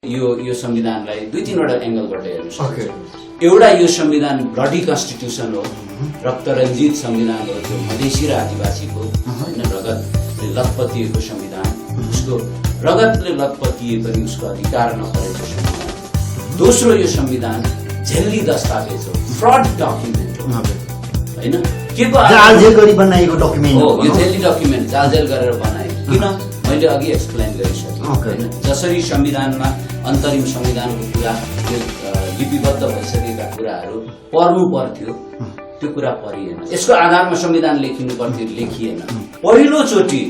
यो संविधानलाई दुई तीनवटा एंगलबाट हेर्न सकिन्छ। एउटा यो संविधान ब्लडी कन्स्टिट्युसन हो, रक्तरञ्जित संविधान हो, जो मधेसी र आदिवासीको हैन रगतले लतपतिएको संविधान, उसको रगतले लतपतिए पनि उसको अधिकार नपरेको संविधान। दोस्रो यो संविधान झेल्ली दस्तावेज हो, फ्रड डकुमेन्ट हो हैन, केको जालझेल गरी बनाएको डकुमेन्ट हो। यो झेल्ली डकुमेन्ट जालझेल गरेर बनाएको। किन? मैले अघि एक्सप्लेन गरिसकेँ हैन। जसरी संविधानमा अन्तरिम संविधानको कुरा, यो लिपिबद्ध भइसकेका कुराहरू पढ्नु पर्थ्यो, त्यो कुरा परिएन। यसको आधारमा संविधान लेखिनु पर्थ्यो, लेखिएन। पहिलोचोटि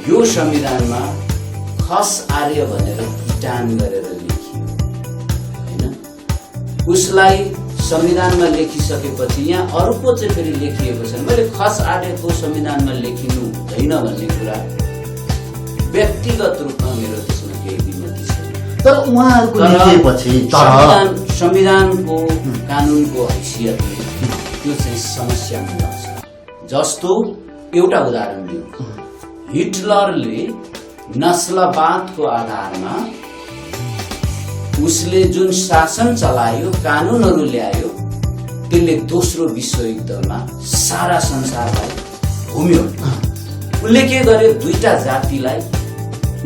यो संविधानमा खस आर्य भनेर किटान गरेर लेखियो हैन। उसलाई संविधानमा लेखिसकेपछि यहाँ अरूको चाहिँ फेरि लेखिएको छ। मैले खस आर्यको संविधानमा लेखिनु हुँदैन भन्ने कुरा व्यक्तिगत रूपमा मेरो त्यसमा केही विमति छैन। तर उहाँहरूको लेखेपछि संविधानको कानुनको हैसियतले त्यो चाहिँ समस्यामूलक छ। जस्तो एउटा उदाहरण दिउँ, हिटलरले नस्लवादको आधारमा उसले जुन शासन चलायो, कानुनहरू ल्यायो, त्यसले दोस्रो विश्वयुद्धमा सारा संसारलाई घुम्यो। उसले के गर्यो? दुईटा जातिलाई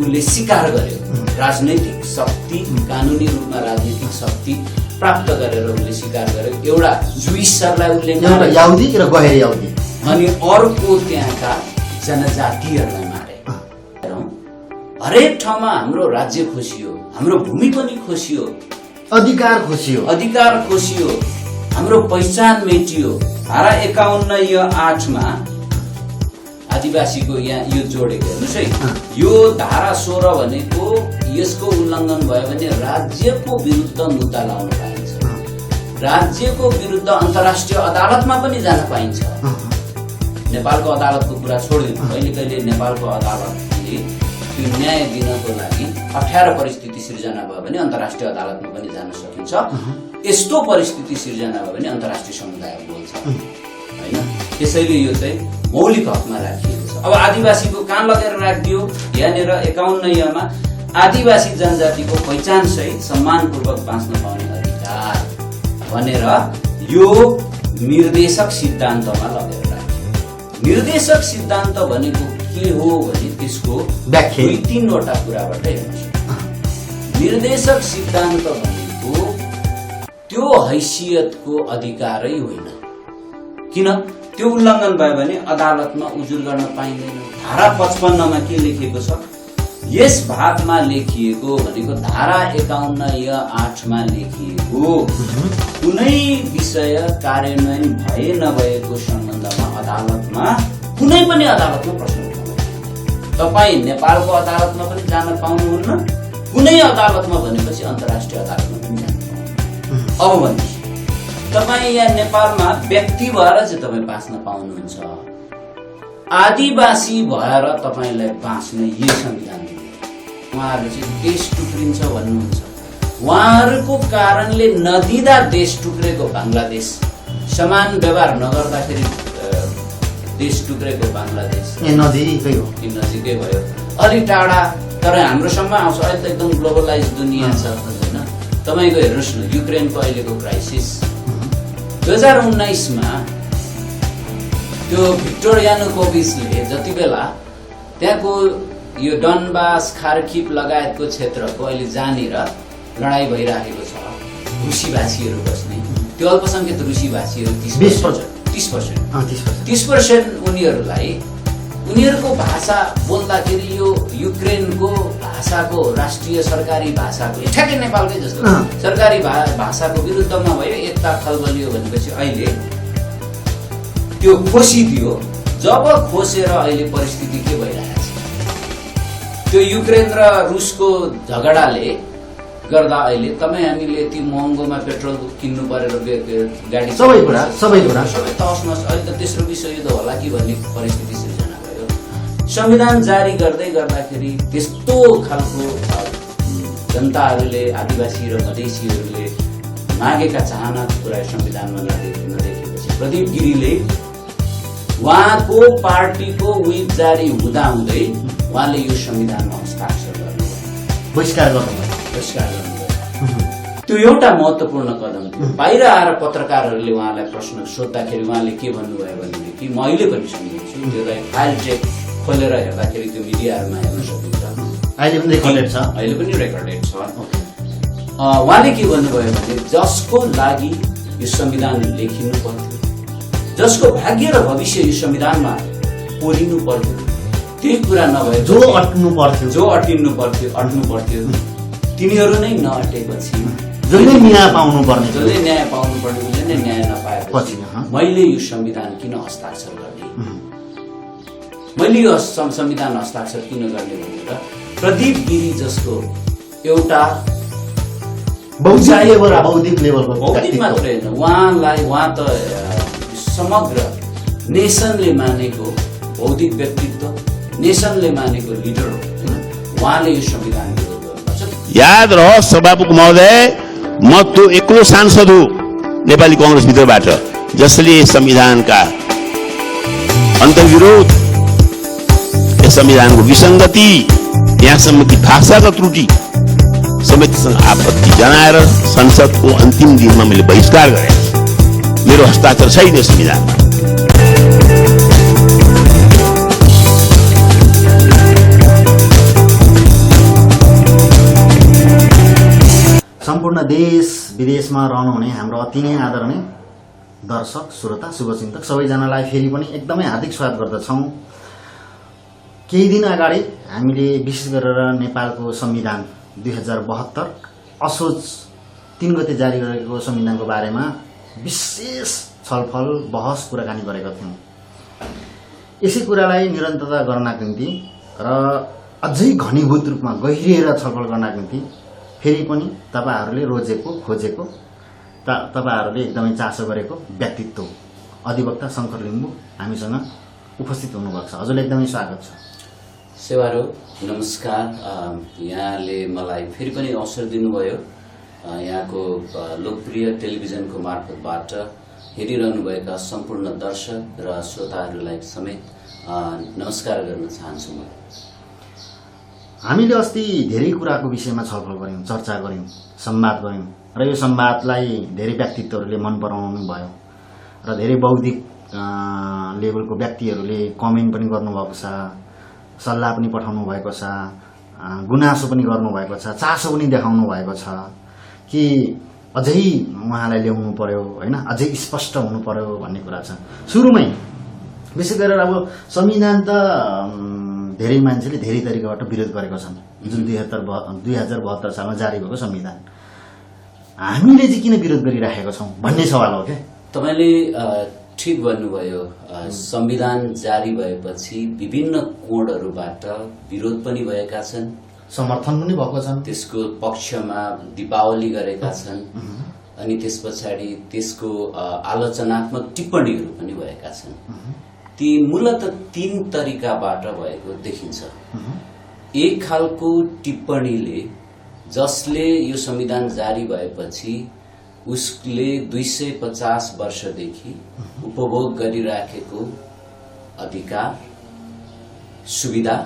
उसले स्वीकार गर्यो। राजनैतिक शक्ति, कानुनी रूपमा राजनीतिक शक्ति प्राप्त गरेर उसले स्वीकार गर्यो। एउटा जुइसहरूलाई उसले याहुदी र गैर याहुदी, अनि अर्को त्यहाँका जनजातिहरूलाई मारे। हरेक ठाउँमा हाम्रो राज्य खोसियो, हाम्रो भूमि पनि खोसियो, अधिकार खोसियो, अधिकार खोसियो, हाम्रो पहिचान मेटियो। धारा 51(8) मा आदिवासीको यहाँ यो जोडेको हेर्नुहोस् है। यो धारा 16 भनेको यसको उल्लङ्घन भयो भने राज्यको विरुद्ध मुद्दा लाउन पाइन्छ, राज्यको विरुद्ध अन्तर्राष्ट्रिय अदालतमा पनि जान पाइन्छ। नेपालको अदालतको कुरा छोडिदिनु, कहिले नेपालको अदालतले त्यो न्याय दिनको लागि अप्ठ्यारो परिस्थिति सिर्जना भयो भने अन्तर्राष्ट्रिय अदालतमा पनि जान सकिन्छ। यस्तो परिस्थिति सिर्जना भयो भने अन्तर्राष्ट्रिय समुदाय बोल्छ हैन। त्यसैले यो चाहिँ मौलिक हकमा राखिएको छ। अब आदिवासीको कहाँ लगेर राखिदियो? यहाँनिर 51 मा आदिवासी जनजातिको पहिचान सहित सम्मानपूर्वक बाँच्न पाउने अधिकार भनेर यो निर्देशक सिद्धान्तमा लगेर राखियो। निर्देशक सिद्धान्त भनेको के हो भने त्यसको व्याख्या दुई तीनवटा कुराबाट हेर्नुहोस्। निर्देशक सिद्धान्त भनेको त्यो हैसियतको अधिकारै होइन। किन? त्यो उल्लङ्घन भयो भने अदालतमा उजुर गर्न पाइँदैन। धारा 55 मा के लेखिएको छ? यस भागमा लेखिएको भनेको धारा 51(8) मा लेखिएको कुनै विषय कार्यान्वयन भए नभएको सम्बन्धमा अदालतमा कुनै पनि अदालतमा प्रश्न उठाउनु। तपाईँ नेपालको अदालतमा पनि जान पाउनुहुन्न, कुनै अदालतमा भनेपछि अन्तर्राष्ट्रिय अदालतमा पनि जान पाउनुहुन्न। अब भन्नुहोस्, तपाईँ यहाँ नेपालमा व्यक्ति भएर चाहिँ तपाईँ बाँच्न पाउनुहुन्छ, आदिवासी भएर तपाईँलाई बाँच्न यही संविधान दियो। उहाँहरू चाहिँ देश टुक्रिन्छ भन्नुहुन्छ। उहाँहरूको कारणले नदिँदा देश टुक्रेको बङ्गलादेश, समान व्यवहार नगर्दाखेरि देश टुक्रेको बङ्गलादेश नजिकै भयो, अलि टाढा तर हाम्रोसम्म आउँछ। अहिले त एकदम ग्लोबलाइज दुनियाँ छ होइन। तपाईँको हेर्नुहोस् न, युक्रेनको अहिलेको क्राइसिस 2019 मा त्यो भिक्टर यानुकोभिचले जति बेला त्यहाँको यो डनबास, खार्किभ लगायतको क्षेत्रको अहिले जहाँनिर लडाईँ भइरहेको छ, रुसी भाषीहरू बस्ने, त्यो अल्पसङ्ख्यक रुसी भाषीहरू 30% उनीहरूलाई उनीहरूको भाषा बोल्दाखेरि यो युक्रेनको भाषाको राष्ट्रिय सरकारी भाषाको ठ्याक्कै नेपालकै जस्तो सरकारी भाषाको विरुद्धमा भयो, एकता खलबलियो भनेपछि अहिले त्यो खोसिदियो। जब खोसेर अहिले परिस्थिति के भइरहेको छ, त्यो युक्रेन र रुसको झगडाले गर्दा अहिले तपाईँ हामीले यति महँगोमा पेट्रोल किन्नु परेर गाडी सबै तहस नहस, अहिले त तेस्रो विश्वयुद्ध होला कि भन्ने परिस्थिति सिर्जना भयो। संविधान जारी गर्दै गर्दाखेरि त्यस्तो खालको जनताहरूले, आदिवासी र मधेसीहरूले मागेका चाहनाको कुरा संविधानमा नदेखेपछि प्रदीप गिरीले उहाँको पार्टीको व्हिप जारी हुँदाहुँदै उहाँले यो संविधानमा हस्ताक्षर गर्नुभयो, बहिष्कार गर्नुभयो। त्यो एउटा महत्त्वपूर्ण कदम थियो। बाहिर आएर पत्रकारहरूले उहाँलाई प्रश्न सोद्धाखेरि उहाँले के भन्नुभयो भनेदेखि म अहिले पनि सुनेछु, त्यसलाई फाइल चेक खोलेर हेर्दाखेरि त्यो मिडियाहरूमा हेर्न सकिन्छ, अहिले पनि रेकर्डेड छ। अहिले पनि रेकर्डेड छ। उहाँले के भन्नुभयो भने जसको लागि यो संविधान लेखिनु पर्थ्यो, जसको भाग्य र भविष्य यो संविधानमा कोरिनु पर्थ्यो, त्यही कुरा नभए जो अट्नु पर्थ्यो तिनीहरू नै नअटेपछि, जसले न्याय पाउनु पर्ने, उसले नै न्याय नपाएपछि मैले यो संविधान किन हस्ताक्षर गर्ने, मैले यो संविधान हस्ताक्षर किन गर्ने भनेर प्रदीप गिरी जस्तो एउटा बौद्धिक लेभलको बौद्धिक मात्रै होइन, उहाँ त समग्र नेसनले मानेको बौद्धिक व्यक्तित्व, नेसनले मानेको लिडर हो। उहाँले यो संविधान विरोध गर्नुपर्छ। याद रहोस् सभामुख महोदय, म त्यो एक्लो सांसद हो नेपाली कांग्रेसभित्रबाट जसले संविधानका अन्तर्विरोध, यस संविधानको विसङ्गति, यहाँसम्म कि भाषागत त्रुटि समेतसँग आपत्ति जनाएर संसदको अन्तिम दिनमा मैले बहिष्कार गरेँ। मेरो हस्ताक्षर छैन संविधानमा। सम्पूर्ण देश विदेशमा रहनुहुने हाम्रो अति नै आदरणीय दर्शक श्रोता शुभचिन्तक सबैजनालाई फेरि पनि एकदमै हार्दिक स्वागत गर्दछौँ। केही दिन अगाडि हामीले विशेष गरेर नेपालको संविधान 2072 असोज 3 गते जारी गरेको संविधानको बारेमा विशेष छलफल बहस कुराकानी गरेका थियौँ। यसै कुरालाई निरन्तरता गर्नका निम्ति र अझै घनीभूत रूपमा गहिरिएर छलफल गर्नका निम्ति फेरि पनि तपाईहरूले रोजेको खोजेको तपाईहरूले एकदमै चासो गरेको व्यक्तित्व अधिवक्ता शङ्कर लिम्बू हामीसँग उपस्थित हुनुभएको छ। हजुरलाई एकदमै स्वागत छ। सेवारो नमस्कार। यहाँले मलाई फेरि पनि अवसर दिनुभयो। यहाँको लोकप्रिय टेलिभिजनको मार्फतबाट हेरिरहनुभएका सम्पूर्ण दर्शक र श्रोताहरूलाई समेत नमस्कार गर्न चाहन्छु। म हामीले अस्ति धेरै कुराको विषयमा छलफल गऱ्यौँ, चर्चा गऱ्यौँ, संवाद गऱ्यौँ र यो संवादलाई धेरै व्यक्तित्वहरूले मन पराउनु भयो र धेरै बौद्धिक लेभलको व्यक्तिहरूले कमेन्ट पनि गर्नुभएको छ, सल्लाह पनि पठाउनु भएको छ, गुनासो पनि गर्नुभएको छ, चासो पनि देखाउनु भएको छ कि अझै उहाँलाई ल्याउनु पर्यो होइन, अझै स्पष्ट हुनु पर्यो भन्ने कुरा छ। सुरुमै विशेष गरेर अब संविधान त धेरै मान्छेले धेरै तरिकाबाट विरोध गरेका छन्। जुन 2072 सालमा जारी भएको संविधान हामीले चाहिँ किन विरोध गरिराखेका छौँ भन्ने सवाल हो क्या। तपाईँले ठिक भन्नुभयो। संविधान जारी भएपछि विभिन्न कोणहरूबाट विरोध पनि भएका छन्, समर्थन पनि भएको छन्, त्यसको पक्षमा दीपावली गरेका छन्, अनि त्यस पछाडि त्यसको आलोचनात्मक टिप्पणीहरू पनि भएका छन्। ती मूलतः 3 तरिकाबाट भएको देखिन्छ। एक खालको टिप्पणीले जसले यो संविधान जारी भएपछि उसले 250 वर्षदेखि उपभोग गरिराखेको अधिकार सुविधा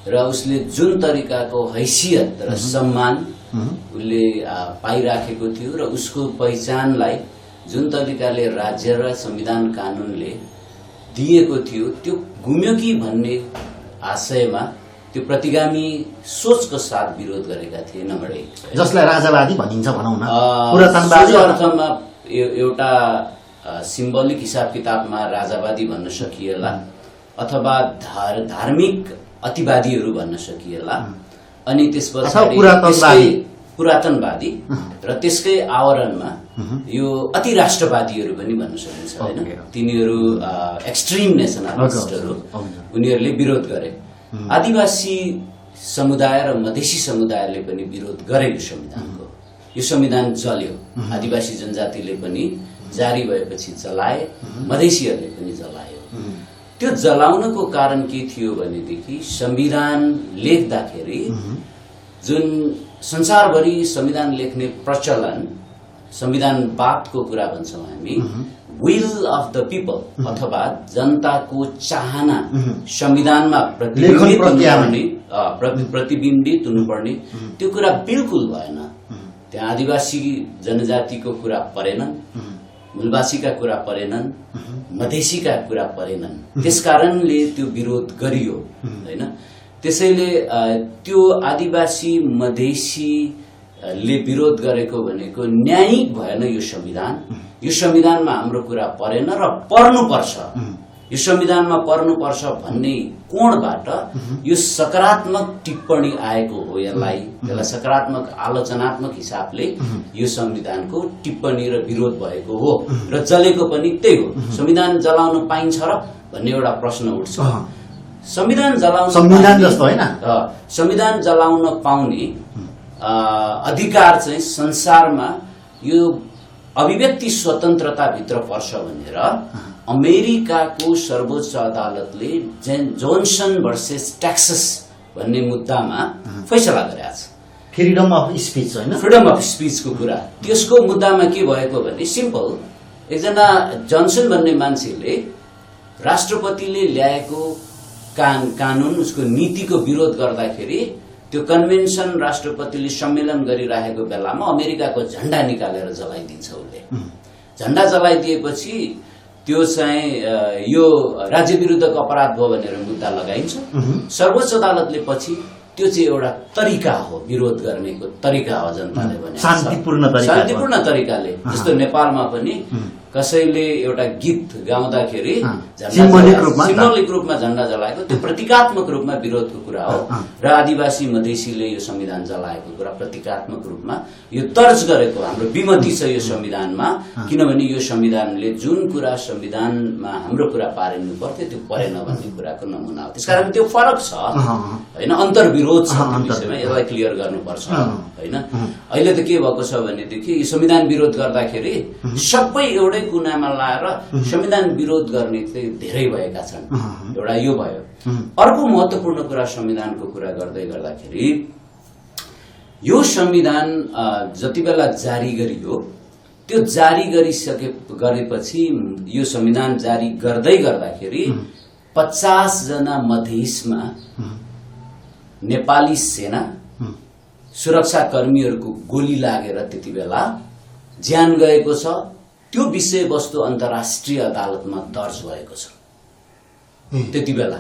र उसले जुन तरिकाको हैसियत र सम्मान उसले पाइराखेको थियो र उसको पहिचानलाई जुन तरिकाले राज्य र संविधान कानूनले दिएको थियो त्यो गुम्यो कि भन्ने आशयमा त्यो प्रतिगामी सोचको साथ विरोध गरेका थिए। नम्बर 1, जसलाई राजावादी भनिन्छ भनौँ न, पुरातनवादी अर्थमा एउटा सिम्बोलिक हिसाब किताबमा राजावादी भन्न सकिएला अथवा धार्मिक अतिवादीहरू भन्न सकिएला। अनि त्यसपछि पुरातनवादी र त्यसकै आवरणमा यो अति राष्ट्रवादीहरू पनि भन्न सकिन्छ हैन। तिनीहरू एक्सट्रिम नेसनलिस्टहरू, उनीहरूले विरोध गरे। आदिवासी समुदाय र मधेसी समुदायले पनि विरोध गरे यो संविधानको। यो संविधान जल्यो, आदिवासी जनजातिले पनि जारी भएपछि जलाए, मधेसीहरूले पनि जलायो। त्यो जलाउनको कारण के थियो भनेदेखि संविधान लेख्दाखेरि जुन संसारभरि संविधान लेख्ने प्रचलन, संविधानवादको कुरा भन्छौँ हामी, विल अफ द पिपल अथवा जनताको चाहना संविधानमा प्रतिबिम्बित हुनुपर्ने त्यो कुरा बिल्कुल भएन। त्यहाँ आदिवासी जनजातिको कुरा परेनन्, मूलवासीका कुरा परेनन्, मधेसीका कुरा परेनन्। त्यसकारणले त्यो विरोध गरियो हैन। त्यसैले त्यो आदिवासी मधेसीले विरोध गरेको भनेको न्यायिक भएन यो संविधान। यो संविधानमा हाम्रो कुरा परेन र पर्नुपर्छ, यो संविधानमा पर्नुपर्छ भन्ने कोणबाट यो सकारात्मक टिप्पणी आएको हो। यसलाई सकारात्मक आलोचनात्मक हिसाबले यो संविधानको टिप्पणी र विरोध भएको हो र जलेको पनि त्यही हो। संविधान जलाउन पाइन्छ र भन्ने एउटा प्रश्न उठ्छ। संविधान जलाउन पाउने अधिकार चाहिँ संसारमा यो अभिव्यक्ति स्वतन्त्रताभित्र पर्छ भनेर अमेरिकाको सर्वोच्च अदालतले जोन्सन भर्सेस टेक्सस भन्ने मुद्दामा फैसला गरेको छ। फ्रिडम अफ स्पीच हैन, फ्रिडम अफ स्पीचको कुरा। त्यसको मुद्दामा के भएको भने सिम्पल, एकजना जोन्सन भन्ने मान्छेले राष्ट्रपतिले ल्याएको कानून उसको नीतिको विरोध गर्दाखेरि त्यो कन्भेन्सन राष्ट्रपतिले सम्मेलन गरिरहेको बेलामा अमेरिकाको झण्डा निकालेर जलाइदिन्छ। उसले झण्डा जलाइदिएपछि त्यो चाहिँ यो राज्य विरुद्धको अपराध भयो भनेर मुद्दा लगाइन्छ। सर्वोच्च अदालतले पछि त्यो चाहिँ एउटा तरिका हो, विरोध गर्नेको तरिका हो, जनताले भने शान्तिपूर्ण तरिकाले। जस्तो नेपालमा पनि कसैले एउटा गीत गाउँदाखेरि सिम्बोलिक रूपमा झण्डा जलाएको त्यो प्रतीकात्मक रूपमा विरोधको कुरा हो र आदिवासी मधेसीले यो संविधान जलाएको कुरा प्रतीकात्मक रूपमा यो तर्ज गरेको हाम्रो विमति छ यो संविधानमा। किनभने यो संविधानले जुन कुरा संविधानमा हाम्रो कुरा पारिनु पर्थ्यो त्यो परेन भन्ने कुराको नमुना हो। त्यसकारण त्यो फरक छ हैन, अन्तर्विरोध छ विषयमा, यसलाई क्लियर गर्नुपर्छ हैन। अहिले त के भएको छ भनेदेखि यो संविधान विरोध गर्दाखेरि सबै एउटै कुनामा लाएर संविधान विरोध गर्ने चाहिँ धेरै भएका छन्। एउटा यो भयो। अर्को महत्त्वपूर्ण कुरा संविधानको कुरा गर्दै गर्दाखेरि यो संविधान जति बेला जारी गरियो त्यो जारी गरेपछि यो संविधान जारी गर्दै गर्दाखेरि 50 जना मधेसमा नेपाली सेना सुरक्षा कर्मीहरूको गोली लागेर त्यति बेला ज्यान गएको छ। त्यो विषयवस्तु अन्तर्राष्ट्रिय अदालतमा दर्ज भएको छ त्यति बेला।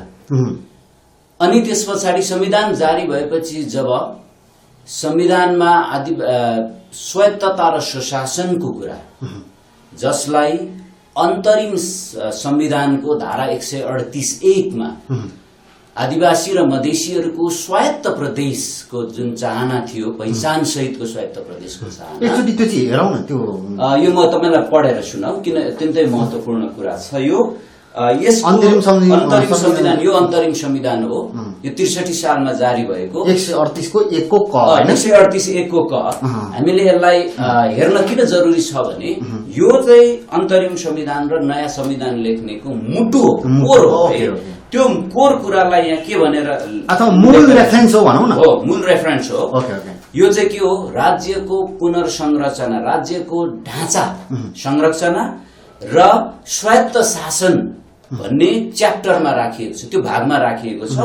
अनि त्यस पछाडि संविधान जारी भएपछि जब संविधानमा स्वायत्तता र सुशासनको कुरा, जसलाई अन्तरिम संविधानको धारा 138(1) मा आदिवासी र मधेसीहरूको स्वायत्त प्रदेशको जुन चाहना थियो, पहिचान सहितको स्वायत्त प्रदेशको चाहना, यो म तपाईलाई पढेर सुनाऊ किन अत्यन्तै महत्त्वपूर्ण कुरा छ। यो अन्तरिम संविधान यो अन्तरिम संविधान हो। यो 63 सालमा जारी भएको 138 को 1 को क 138(1) को क। हामीले यसलाई हेर्न किन जरुरी छ भने यो चाहिँ अन्तरिम संविधान र नयाँ संविधान लेख्नेको मुटु हो, कोर हो। त्यो कोर कुरालाई यहाँ के भनेर अथवा मूल रेफरेन्स हो भनौं न, हो मूल रेफरेन्स हो। यो चाहिँ के हो, राज्यको पुनर्संरचना, राज्यको ढाँचा संरचना र स्वायत्त शासन भन्ने च्याप्टरमा राखिएको छ, त्यो भागमा राखिएको छ।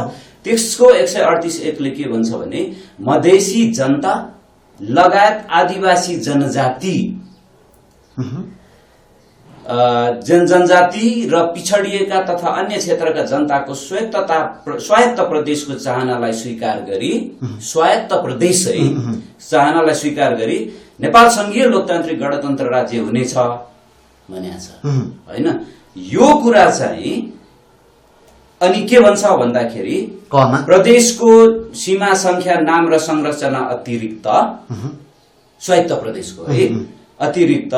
त्यसको 138(1) ले के भन्छ भने मधेसी जनता लगायत आदिवासी जनजाति जनजाति र पिछडिएका तथा अन्य क्षेत्रका जनताको स्वायत्त प्रदेशको चाहनालाई स्वीकार गरी, स्वायत्त प्रदेश है चाहनालाई स्वीकार गरी नेपाल संघीय लोकतान्त्रिक गणतन्त्र राज्य हुनेछ भनेको छ हैन। यो कुरा चाहिँ अनि के भन्छ भन्दाखेरि प्रदेशको सीमा संख्या, नाम र संरचना अतिरिक्त स्वायत्त प्रदेशको है अतिरिक्त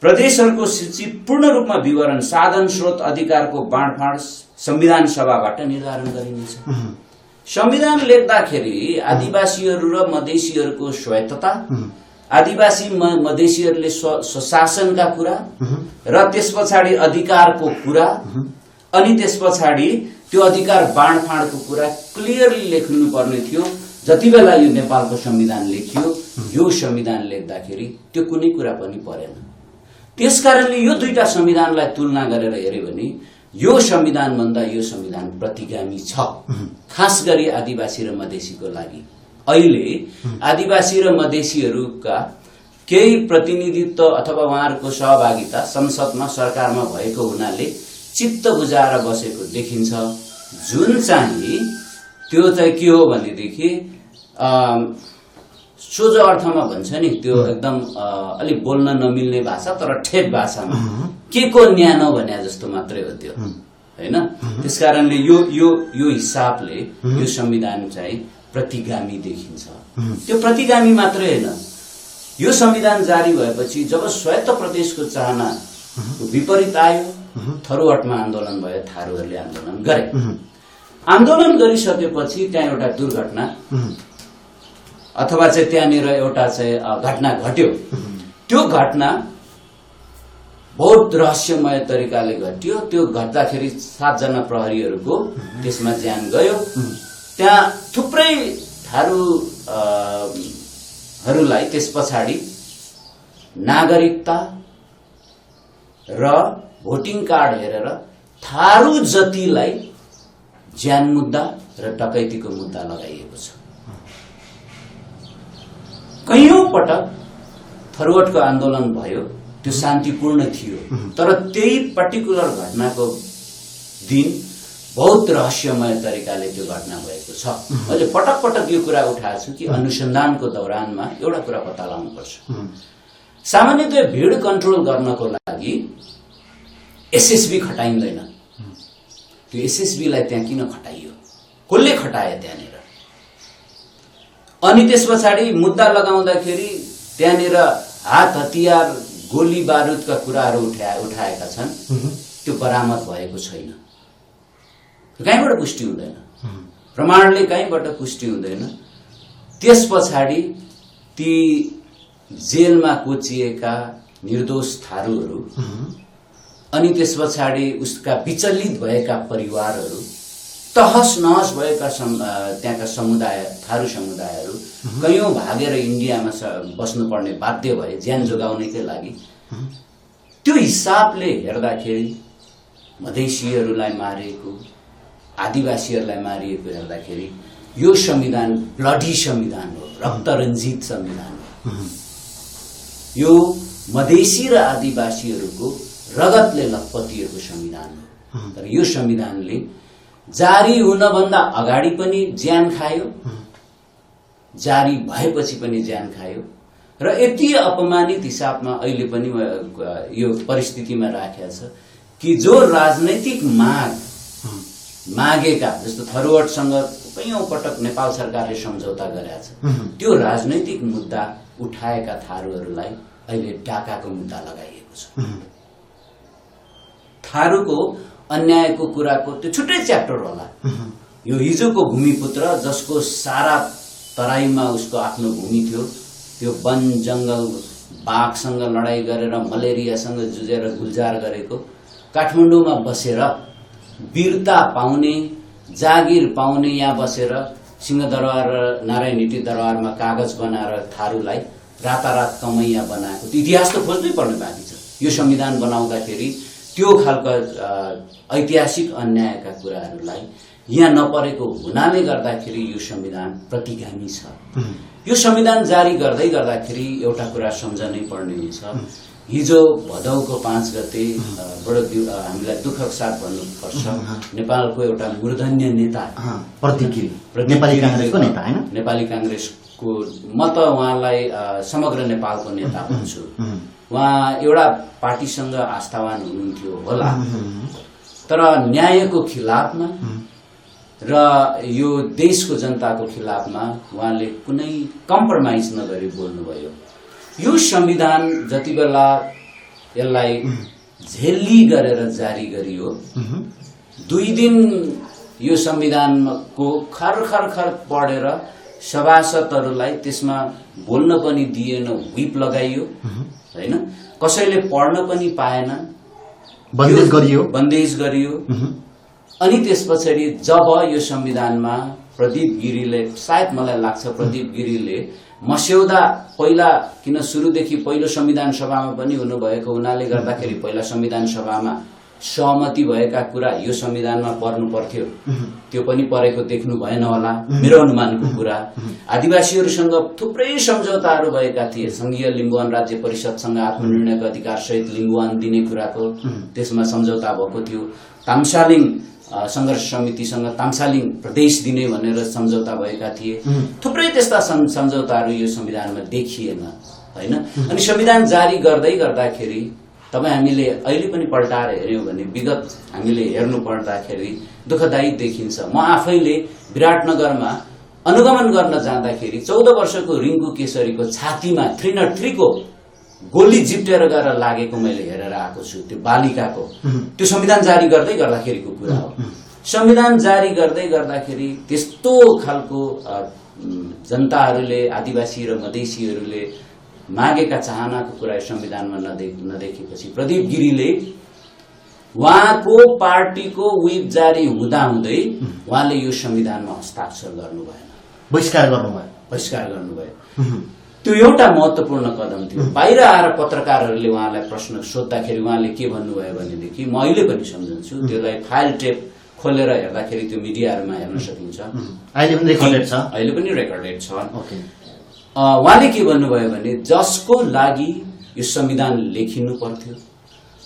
प्रदेशहरूको सूची पूर्ण रूपमा विवरण, साधन, स्रोत, अधिकारको बाँडफाँड संविधान सभाबाट निर्धारण गरिनेछ। संविधान लेख्दाखेरि आदिवासीहरू र मधेसीहरूको स्वायत्तता, आदिवासी मधेसीहरूले स्वशासनका कुरा र त्यस पछाडि अधिकारको कुरा, अनि त्यस पछाडि त्यो अधिकार बाँडफाँडको कुरा क्लियरली लेख्नु पर्ने थियो। जति बेला यो नेपालको संविधान लेखियो, यो संविधान लेख्दाखेरि त्यो कुनै कुरा पनि परेन। त्यसकारणले यो दुईटा संविधानलाई तुलना गरेर हेर्यो भने यो संविधान भन्दा यो संविधान प्रतिगामी छ, खास गरी आदिवासी र मधेसीको लागि। अहिले आदिवासी र मधेसीहरूका केही प्रतिनिधित्व अथवा उहाँहरूको सहभागिता संसदमा सरकारमा भएको हुनाले चित्त बुझाएर बसेको देखिन्छ, जुन चाहिँ त्यो चाहिँ के हो भनेदेखि सोझो अर्थमा भन्छ नि त्यो एकदम अलिक बोल्न नमिल्ने भाषा तर ठेट भाषामा के को न्यानो भन्या जस्तो मात्रै हो त्यो, हैन? त्यसकारणले यो हिसाबले यो संविधान चाहिँ प्रतिगामी देखिन्छ। त्यो प्रतिगामी मात्रै होइन, यो संविधान जारी भएपछि जब स्वायत्त प्रदेशको चाहना विपरीत आयो, थरुवाटमा आन्दोलन भयो, थारूहरूले आन्दोलन गरे। आन्दोलन गरिसकेपछि त्यहाँ एउटा दुर्घटना अथवा चाहिँ त्यहाँनिर एउटा चाहिँ घटना घट्यो। त्यो घटना बहुत रहस्यमय तरिकाले घट्यो। त्यो घट्दाखेरि 7 जना प्रहरीहरूको त्यसमा ज्यान गयो। त्यहाँ थुप्रै थारूहरूलाई त्यस पछाडि नागरिकता र भोटिङ कार्ड हेरेर थारू जतिलाई ज्यान मुद्दा र डकैतीको मुद्दा लगाइएको छ। कैयौं पटक थरुवाटको आन्दोलन भयो, त्यो शान्तिपूर्ण थियो, तर त्यही पर्टिकुलर घटनाको दिन बहुत रहस्यमय तरिकाले त्यो घटना भएको छ। मैले पटक पटक यो कुरा उठाएको छु कि अनुसन्धानको दौरानमा एउटा कुरा पत्ता लगाउनुपर्छ। सामान्यतया भिड कन्ट्रोल गर्नको लागि एसएसबी खटाइँदैन। त्यो एसएसबीलाई त्यहाँ किन खटाइयो, कसले खटाए त्यहाँनिर? अनि त्यस पछाडि मुद्दा लगाउँदाखेरि त्यहाँनिर हात हतियार गोली बारुदका कुराहरू उठाएका छन्, त्यो बरामद भएको छैन। कहीँबाट पुष्टि हुँदैन, प्रमाणले कहीँबाट पुष्टि हुँदैन। त्यस पछाडि ती जेलमा कोचिएका निर्दोष थारूहरू अनि त्यस पछाडि उसका विचलित भएका परिवारहरू, तहस नहस भएका त्यहाँका समुदाय, थारू समुदायहरू कैयौं भागेर इन्डियामा बस्नुपर्ने बाध्य भए ज्यान जोगाउनकै लागि। त्यो हिसाबले हेर्दाखेरि मधेसीहरूलाई मारिएको, आदिवासीहरूलाई मारिएको हेर्दाखेरि यो संविधान ब्लडी संविधान हो, रक्तरञ्जित संविधान हो। यो मधेसी र आदिवासीहरूको रगतले लखपतिएको संविधान हो। तर यो संविधानले जारी हुनभन्दा अगाडि पनि ज्यान खायो, जारी भएपछि पनि ज्यान खायो र यति अपमानित हिसाबमा अहिले पनि यो परिस्थितिमा राखेको छ कि जो राजनैतिक मागेका, जस्तो थरुवाटसँग कैयौं पटक नेपाल सरकारले सम्झौता गरेका छ, त्यो राजनैतिक मुद्दा उठाएका थारूहरूलाई अहिले डाकाको मुद्दा लगाइएको छ। थारूको अन्यायको कुराको त्यो छुट्टै च्याप्टर होला। यो हिजोको भूमिपुत्र जसको सारा तराईमा उसको आफ्नो भूमि थियो, त्यो वन जंगल बाघसँग लडाई गरेर मलेरियासँग जुझेर गुल्जार गरेको, काठमाडौँमा बसेर वीरता पाउने, जागिर पाउने, यहाँ बसेर सिंहदरबार र नारायण हिटी दरबारमा कागज बनाएर थारूलाई रातारात कमैया बनाएको इतिहास त खोज्नै पर्ने बाँकी छ। यो संविधान बनाउँदाखेरि त्यो खालका ऐतिहासिक अन्यायका कुराहरूलाई यहाँ नपरेको हुनाले गर्दाखेरि यो संविधान प्रतिगामी छ। यो संविधान जारी गर्दै गर्दाखेरि एउटा कुरा सम्झनै पर्ने हुन्छ। हिजो भदौको 5 गते बडो हामीलाई दुःखको साथ भन्नुपर्छ, नेपालको एउटा मूर्धन्य नेता नेपाली कांग्रेसको नेता हैन, नेपाली कांग्रेसको, म त उहाँलाई समग्र नेपालको नेता भन्छु। उहाँ एउटा पार्टीसँग आस्थावान हुनुहुन्थ्यो होला, तर न्यायको खिलाफमा र यो देशको जनताको खिलाफमा उहाँले कुनै कम्प्रोमाइज नगरी बोल्नुभयो। यो संविधान जति बेला यसलाई झेल्ली गरेर जारी गरियो, 2 दिन यो संविधानको खर पढेर सभासदहरूलाई त्यसमा बोल्न पनि दिएन, व्हिप लगाइयो हैन, कसैले पढ्न पनि पाएन, बन्देज गरियो। अनि त्यसपछि जब यो संविधानमा प्रदीप गिरीले, सायद मलाई लाग्छ प्रदीप गिरीले मस्यौदा पहिला, किन सुरुदेखि पहिलो संविधान सभामा पनि हुनुभएको हुनाले गर्दाखेरि पहिला संविधान सभामा सहमति भएका कुरा यो संविधानमा पर्नु पर्थ्यो, त्यो पनि परेको देख्नु भएन होला मेरो अनुमानको कुरा। आदिवासीहरूसँग थुप्रै सम्झौताहरू भएका थिए, संघीय लिम्बुवान राज्य परिषदसँग आत्मनिर्णयको अधिकार सहित लिम्बुवान दिने कुराको त्यसमा सम्झौता भएको थियो। तामसालिङ संघर्ष समितिसँग तामसालिङ प्रदेश दिने भनेर सम्झौता भएका थिए। थुप्रै त्यस्ता सम्झौताहरू यो संविधानमा देखिएन हैन। अनि संविधान जारी गर्दै गर्दाखेरि तपाईँ हामीले अहिले पनि पल्टाएर हेर्यौँ भने विगत हामीले हेर्नु पर्दाखेरि दुःखदायी देखिन्छ। म आफैले विराटनगरमा अनुगमन गर्न जाँदाखेरि 14 वर्षको रिङ्कु केशरीको छातीमा 303 को गोली जिप्टेर गएर लागेको मैले हेरेर आएको छु। त्यो बालिकाको त्यो संविधान जारी गर्दै गर्दाखेरिको कुरा हो। संविधान जारी गर्दै गर्दाखेरि त्यस्तो खालको जनताहरूले, आदिवासी र मधेसीहरूले मागेका चाहनाको कुरा संविधानमा नदेखेपछि प्रदीप गिरीले उहाँको पार्टीको व्हिप जारी हुँदाहुँदै उहाँले यो संविधानमा हस्ताक्षर गर्नु भएन, बहिष्कार गर्नुभयो। त्यो एउटा महत्त्वपूर्ण कदम थियो। बाहिर आएर पत्रकारहरूले उहाँलाई प्रश्न सोद्धाखेरि उहाँले के भन्नुभयो भनेदेखि, म अहिले पनि सम्झन्छु, त्यसलाई फाइल टेप खोलेर हेर्दाखेरि त्यो मिडियाहरूमा हेर्न सकिन्छ, अहिले पनि रेकर्डेड छ। उहाँले के भन्नुभयो भने जसको लागि यो संविधान लेखिनु पर्थ्यो,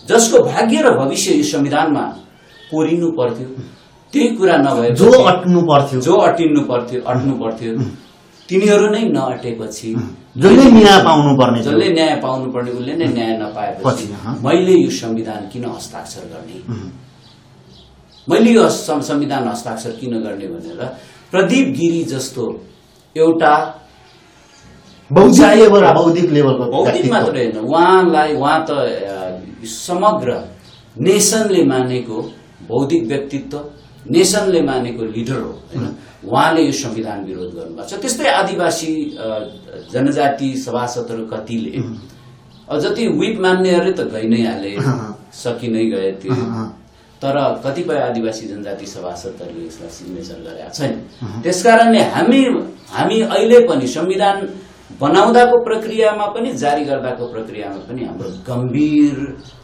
जसको भाग्य र भविष्य यो संविधानमा कोरिनु पर्थ्यो, त्यही कुरा नभए जो अट्नु पर्थ्यो तिनीहरू नै नअटेपछि जसले न्याय पाउनुपर्ने उसले नै न्याय नपाएपछि मैले यो संविधान किन हस्ताक्षर गर्ने, मैले यो संविधान हस्ताक्षर किन गर्ने भनेर प्रदीप गिरी जस्तो एउटा बौद्धिक लेभलको बौद्धिक मात्र होइन, उहाँ त समग्र नेसनले मानेको बौद्धिक व्यक्तित्व, नेसनले मानेको लिडर हो हैन। उहाँले यो संविधान विरोध गर्नुभएको छ। त्यस्तै आदिवासी जनजाति सभासदहरू कतिले जति व्हिप मान्नेहरू त गइ नै हाले, सकि नै गए त्यो, तर कतिपय आदिवासी जनजाति सभासदहरूले यसलाई सिग्नेचर गरेका छैन। त्यसकारणले हामी अहिले पनि संविधान बनाउँदाको प्रक्रियामा पनि जारी गर्दाको प्रक्रियामा पनि हाम्रो गम्भीर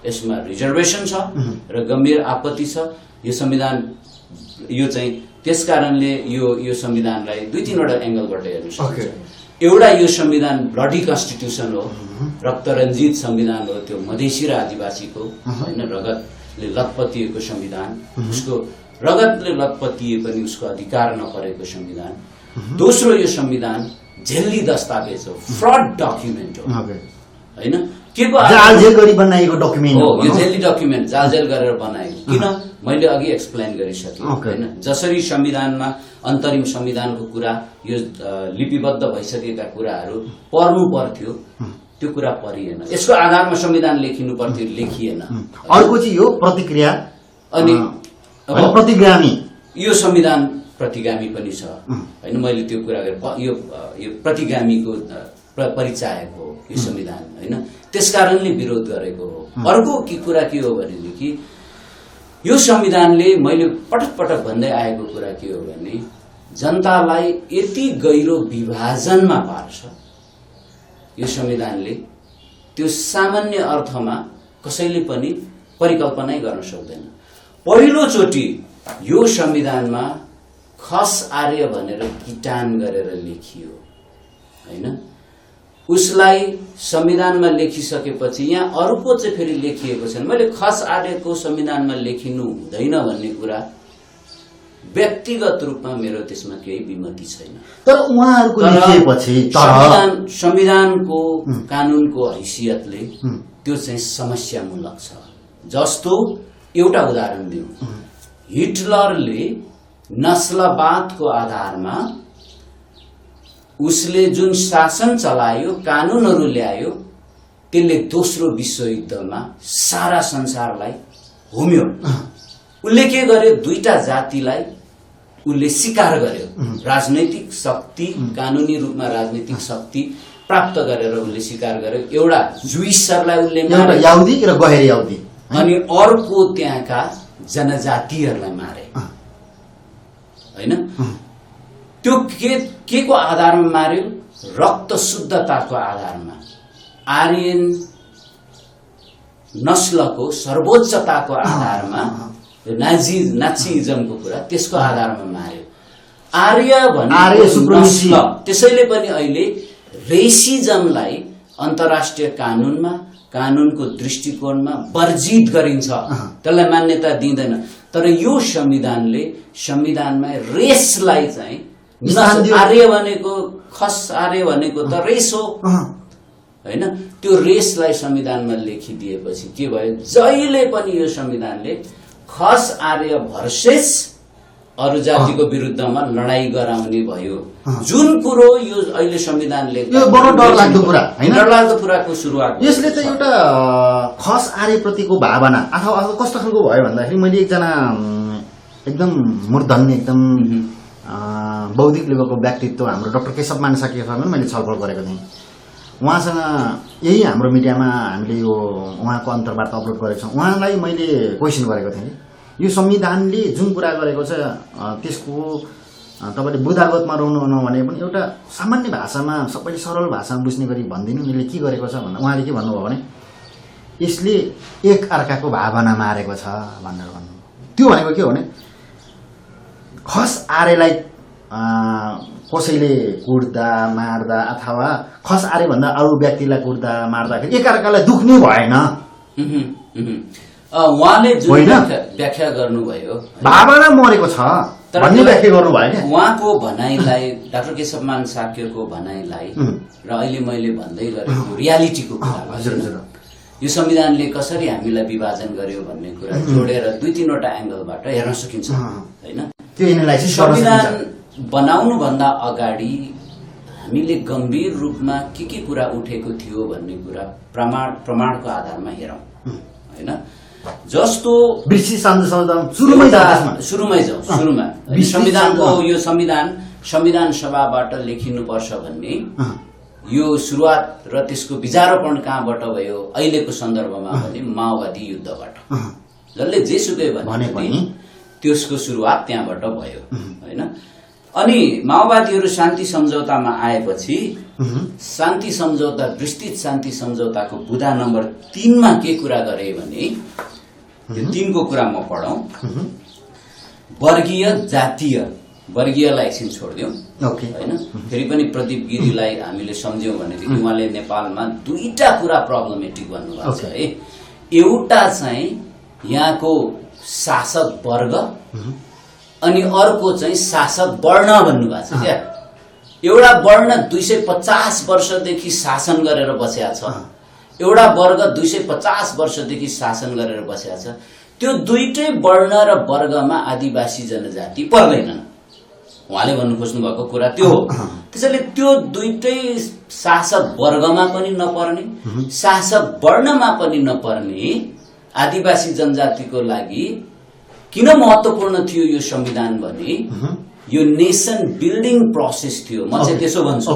यसमा रिजर्भेसन छ र गम्भीर आपत्ति छ। यो संविधान यो चाहिँ त्यसकारणले यो संविधानलाई 2-3 वटा एंगलबाट हेर्न सकिन्छ। एउटा यो संविधान ब्लडी कन्स्टिट्युसन हो, रक्तरञ्जित संविधान हो, त्यो मधेसी र आदिवासीको हैन रगतले लतपतिएको संविधान, उसको रगतले लतपतिए पनि उसको अधिकार नपरेको संविधान। दोस्रो यो संविधान झेल्ली दस्तावेज हो, फ्रड डकुमेन्ट हो हैन, के को जालझेल गरी बनाएको डकुमेन्ट हो। यो झेल्ली डकुमेन्ट जालझेल गरेर बनाएको किन, मैले अघि एक्सप्लेन गरिसकेँ हैन। जसरी संविधानमा अन्तरिम संविधानको कुरा, यो लिपिबद्ध भइसकेका कुराहरू पर्नु पर्थ्यो, त्यो कुरा परिएन। यसको आधारमा संविधान लेखिनु पर्थ्यो, लेखिएन। अर्को चाहिँ यो प्रतिक्रिया अनि प्रतिगामी, यो संविधान प्रतिगामी पनि छ हैन। मैले त्यो कुरा यो प्रतिगामीको परिचायक हो यो संविधान हैन, त्यसकारणले विरोध गरेको हो। अर्को कुरा के हो भनेदेखि यो संविधानले मैले पटक पटक भन्दै आएको कुरा के हो भने जनतालाई यति गहिरो विभाजनमा पार्छ यो संविधानले, त्यो सामान्य अर्थमा कसैले पनि परिकल्पनै गर्न सक्दैन। पहिलोचोटि यो संविधानमा खस आर्य भनेर किटान गरेर लेखियो हैन। उसलाई संविधानमा लेखिसकेपछि यहाँ अरूको चाहिँ फेरि लेखिएको छैन। मैले खस आर्यको संविधानमा लेखिनु हुँदैन भन्ने कुरा व्यक्तिगत रूपमा मेरो त्यसमा केही विमति छैन, तर उहाँहरूको लेखिएपछि संविधानको कानूनको हैसियतले त्यो चाहिँ समस्यामूलक छ। जस्तो एउटा उदाहरण दिउँ, हिटलरले नस्लवादको आधारमा उसले जुन शासन चलायो, कानूनहरू ल्यायो, त्यसले दोस्रो विश्वयुद्धमा सारा संसारलाई घुम्यो। उसले के गर्यो, दुईटा जातिलाई उसले स्वीकार गर्यो, राजनैतिक शक्ति, कानूनी रूपमा राजनैतिक शक्ति प्राप्त गरेर उसले स्वीकार गर्यो। एउटा जुइसहरूलाई उसले मारे, याहुदी र गैर याहुदी, अनि अर्को त्यहाँका जनजातिहरूलाई मारे हैन। त्यो के को आधारमा मार्यो, रक्त शुद्धताको आधारमा, आर्यन नस्लको सर्वोच्चताको आधारमा नाजिजमको कुरा त्यसको आधारमा मार्यो। आर्य भन्ने नस्ल, त्यसैले पनि अहिले रेसिजमलाई अन्तर्राष्ट्रिय कानूनमा, कानूनको दृष्टिकोणमा वर्जित गरिन्छ, त्यसलाई मान्यता दिँदैन। तर यो संविधानमा रेसलाई चाहिँ आर्य भनेको खस आर्य भनेको त रेस हो हैन, त्यो रेसलाई संविधानमा लेखिदिएपछि के भयो, जहिले पनि यो संविधानले खस आर्य भर्सेस अरु जातिको विरुद्धमा लडाई गराउने भयो। जुन कुरो यो अहिले संविधानले बडो डरलाग्दो कुरा हैन, डरलाग्दो कुराको सुरुवात यसले चाहिँ एउटा खस आर्य प्रतिको भावना अथवा कस्तो खालको भयो भन्दाखेरि मैले एकजना एकदम मूर्धन्य एकदम बौद्धिक लेभलको व्यक्तित्व हाम्रो डाक्टर केशव मानसाकीसँग मैले छलफल गरेको थिएँ। उहाँसँग यही हाम्रो मिडियामा हामीले यो उहाँको अन्तर्वार्ता अपलोड गरेको छौँ। उहाँलाई मैले क्वेसन गरेको थिएँ, यो संविधानले जुन कुरा गरेको छ त्यसको तपाईँले बुदागतमा रहनु भने पनि एउटा सामान्य भाषामा सबैले सरल भाषामा बुझ्ने गरी भनिदिनु यसले के गरेको छ भन्दा उहाँले के भन्नुभयो भने यसले एक अर्काको भावना मारेको छ भनेर भन्नुभयो। त्यो भनेको के हो भने खस आर्यलाई कसैले कुट्दा मार्दा अथवा खस आर्य भन्दा अरू व्यक्तिलाई कुट्दा मार्दाखेरि एकअर्कालाई दुख्नु भएन, उहाँले जुन व्याख्या गर्नुभयो भावना मरेको छ भन्ने व्याख्या गर्नु भयो क्या। उहाँको भनाइलाई, डाक्टर केशव मान साक्यको भनाइलाई र अहिले मैले भन्दै गरेको रियालिटीको कुरा, यो संविधानले कसरी हामीलाई विभाजन गर्यो भन्ने कुरा जोडेर दुई तीनवटा एंगलबाट हेर्न सकिन्छ हैन। संविधान बनाउनु भन्दा अगाडि हामीले गम्भीर रूपमा के कुरा उठेको थियो भन्ने कुरा प्रमाणको आधारमा हेरौं हैन। जस्तो सुरुमै जाउँ संविधानको यो संविधान सभाबाट लेखिनुपर्छ भन्ने यो सुरुवात र त्यसको बिजारोपण कहाँबाट भयो अहिलेको सन्दर्भमा भने माओवादी युद्धबाट, जसले जेसुकै भने पनि त्यसको सुरुवात त्यहाँबाट भयो हैन। अनि माओवादीहरू शान्ति सम्झौतामा आएपछि शान्ति सम्झौता, विस्तृत शान्ति सम्झौताको बुदा नम्बर 3 मा के कुरा गरे भने त्यो 3 को कुरा म पढौं। वर्गीय जातीय, वर्गीयलाई एकछिन छोड्दियौं हैन, फेरि पनि प्रदीप गिरीलाई हामीले सम्झ्यौं भनेदेखि उहाँले नेपालमा दुईटा कुरा प्रब्लमेटिक भन्नुभएको छ है। एउटा चाहिँ यहाँको शासक वर्ग अनि अर्को चाहिँ शासक वर्ण भन्नुभएको छ क्या। एउटा वर्ण 250 वर्षदेखि शासन गरेर बसेको छ, एउटा वर्ग 250 वर्षदेखि शासन गरेर बसेको छ। त्यो दुईटै वर्ण र वर्गमा आदिवासी जनजाति पर्दैनन्, उहाँले भन्नु खोज्नु भएको कुरा त्यो हो। त्यसैले त्यो दुईटै शासक वर्गमा पनि नपर्ने, शासक वर्णमा पनि नपर्ने आदिवासी जनजातिको लागि किन महत्त्वपूर्ण थियो यो संविधान भने यो नेसन बिल्डिङ प्रोसेस थियो। म चाहिँ त्यसो भन्छु,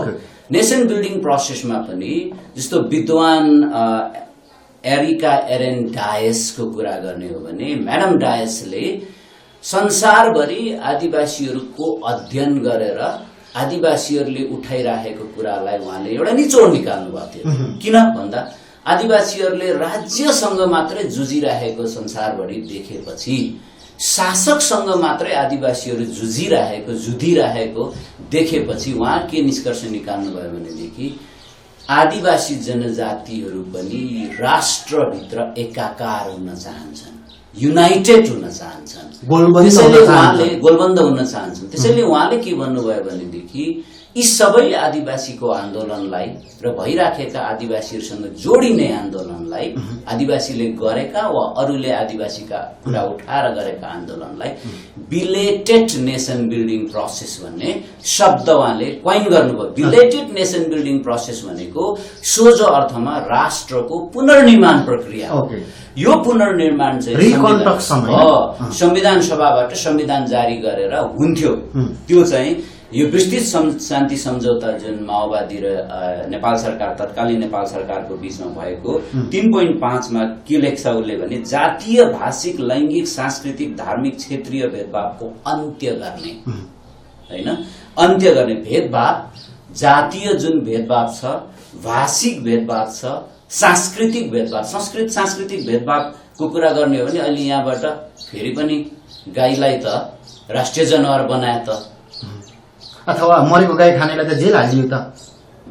नेसन बिल्डिङ प्रोसेसमा पनि जस्तो विद्वान एरिका एरेन डायसको कुरा गर्ने हो भने म्याडम डायसले संसारभरि आदिवासीहरूको अध्ययन गरेर आदिवासीहरूले उठाइराखेको कुरालाई उहाँले एउटा निचोड निकाल्नु भएको थियो। किन भन्दा आदिवासीहरूले राज्यसँग मात्रै जुझिराखेको संसारभरि देखेपछि, शासकसँग मात्रै आदिवासीहरू जुधिराखेको देखेपछि उहाँ के निष्कर्ष निकाल्नुभयो भनेदेखि आदिवासी जनजातिहरू पनि राष्ट्रभित्र एकाकार हुन चाहन्छन्, युनाइटेड हुन चाहन्छन्, गोलबन्द हुन चाहन्छन्। त्यसैले उहाँले के भन्नुभयो भनेदेखि यी सबै आदिवासीको आन्दोलनलाई र भइराखेका आदिवासीहरूसँग जोडिने आन्दोलनलाई, आदिवासीले गरेका वा अरूले आदिवासीका कुरा उठाएर गरेका आन्दोलनलाई बिलेटेड नेसन बिल्डिङ प्रोसेस भन्ने शब्द उहाँले क्वाइन गर्नुभयो। बिलेटेड नेसन बिल्डिङ प्रोसेस भनेको सोझो अर्थमा राष्ट्रको पुनर्निर्माण प्रक्रिया हो। यो पुनर्निर्माण चाहिँ संविधान सभाबाट संविधान जारी गरेर हुन्थ्यो। त्यो चाहिँ यो विस्तृत शान्ति सम्झौता जुन माओवादी र नेपाल सरकार, तत्कालीन नेपाल सरकारको बीचमा भएको 3.5 मा के लेख्छ उसले भने जातीय, भाषिक, लैंगिक, सांस्कृतिक, धार्मिक, क्षेत्रीय भेदभावको अन्त्य गर्ने हैन, अन्त्य गर्ने। भेदभाव, जातीय जुन भेदभाव छ, भाषिक भेदभाव छ, सांस्कृतिक भेदभाव सांस्कृतिक भेदभावको कुरा गर्ने हो भने अहिले यहाँबाट फेरि पनि गाईलाई त राष्ट्रिय जनावर बनाए त, अथवा मरेको गाई खानेलाई त जेल हालियो त।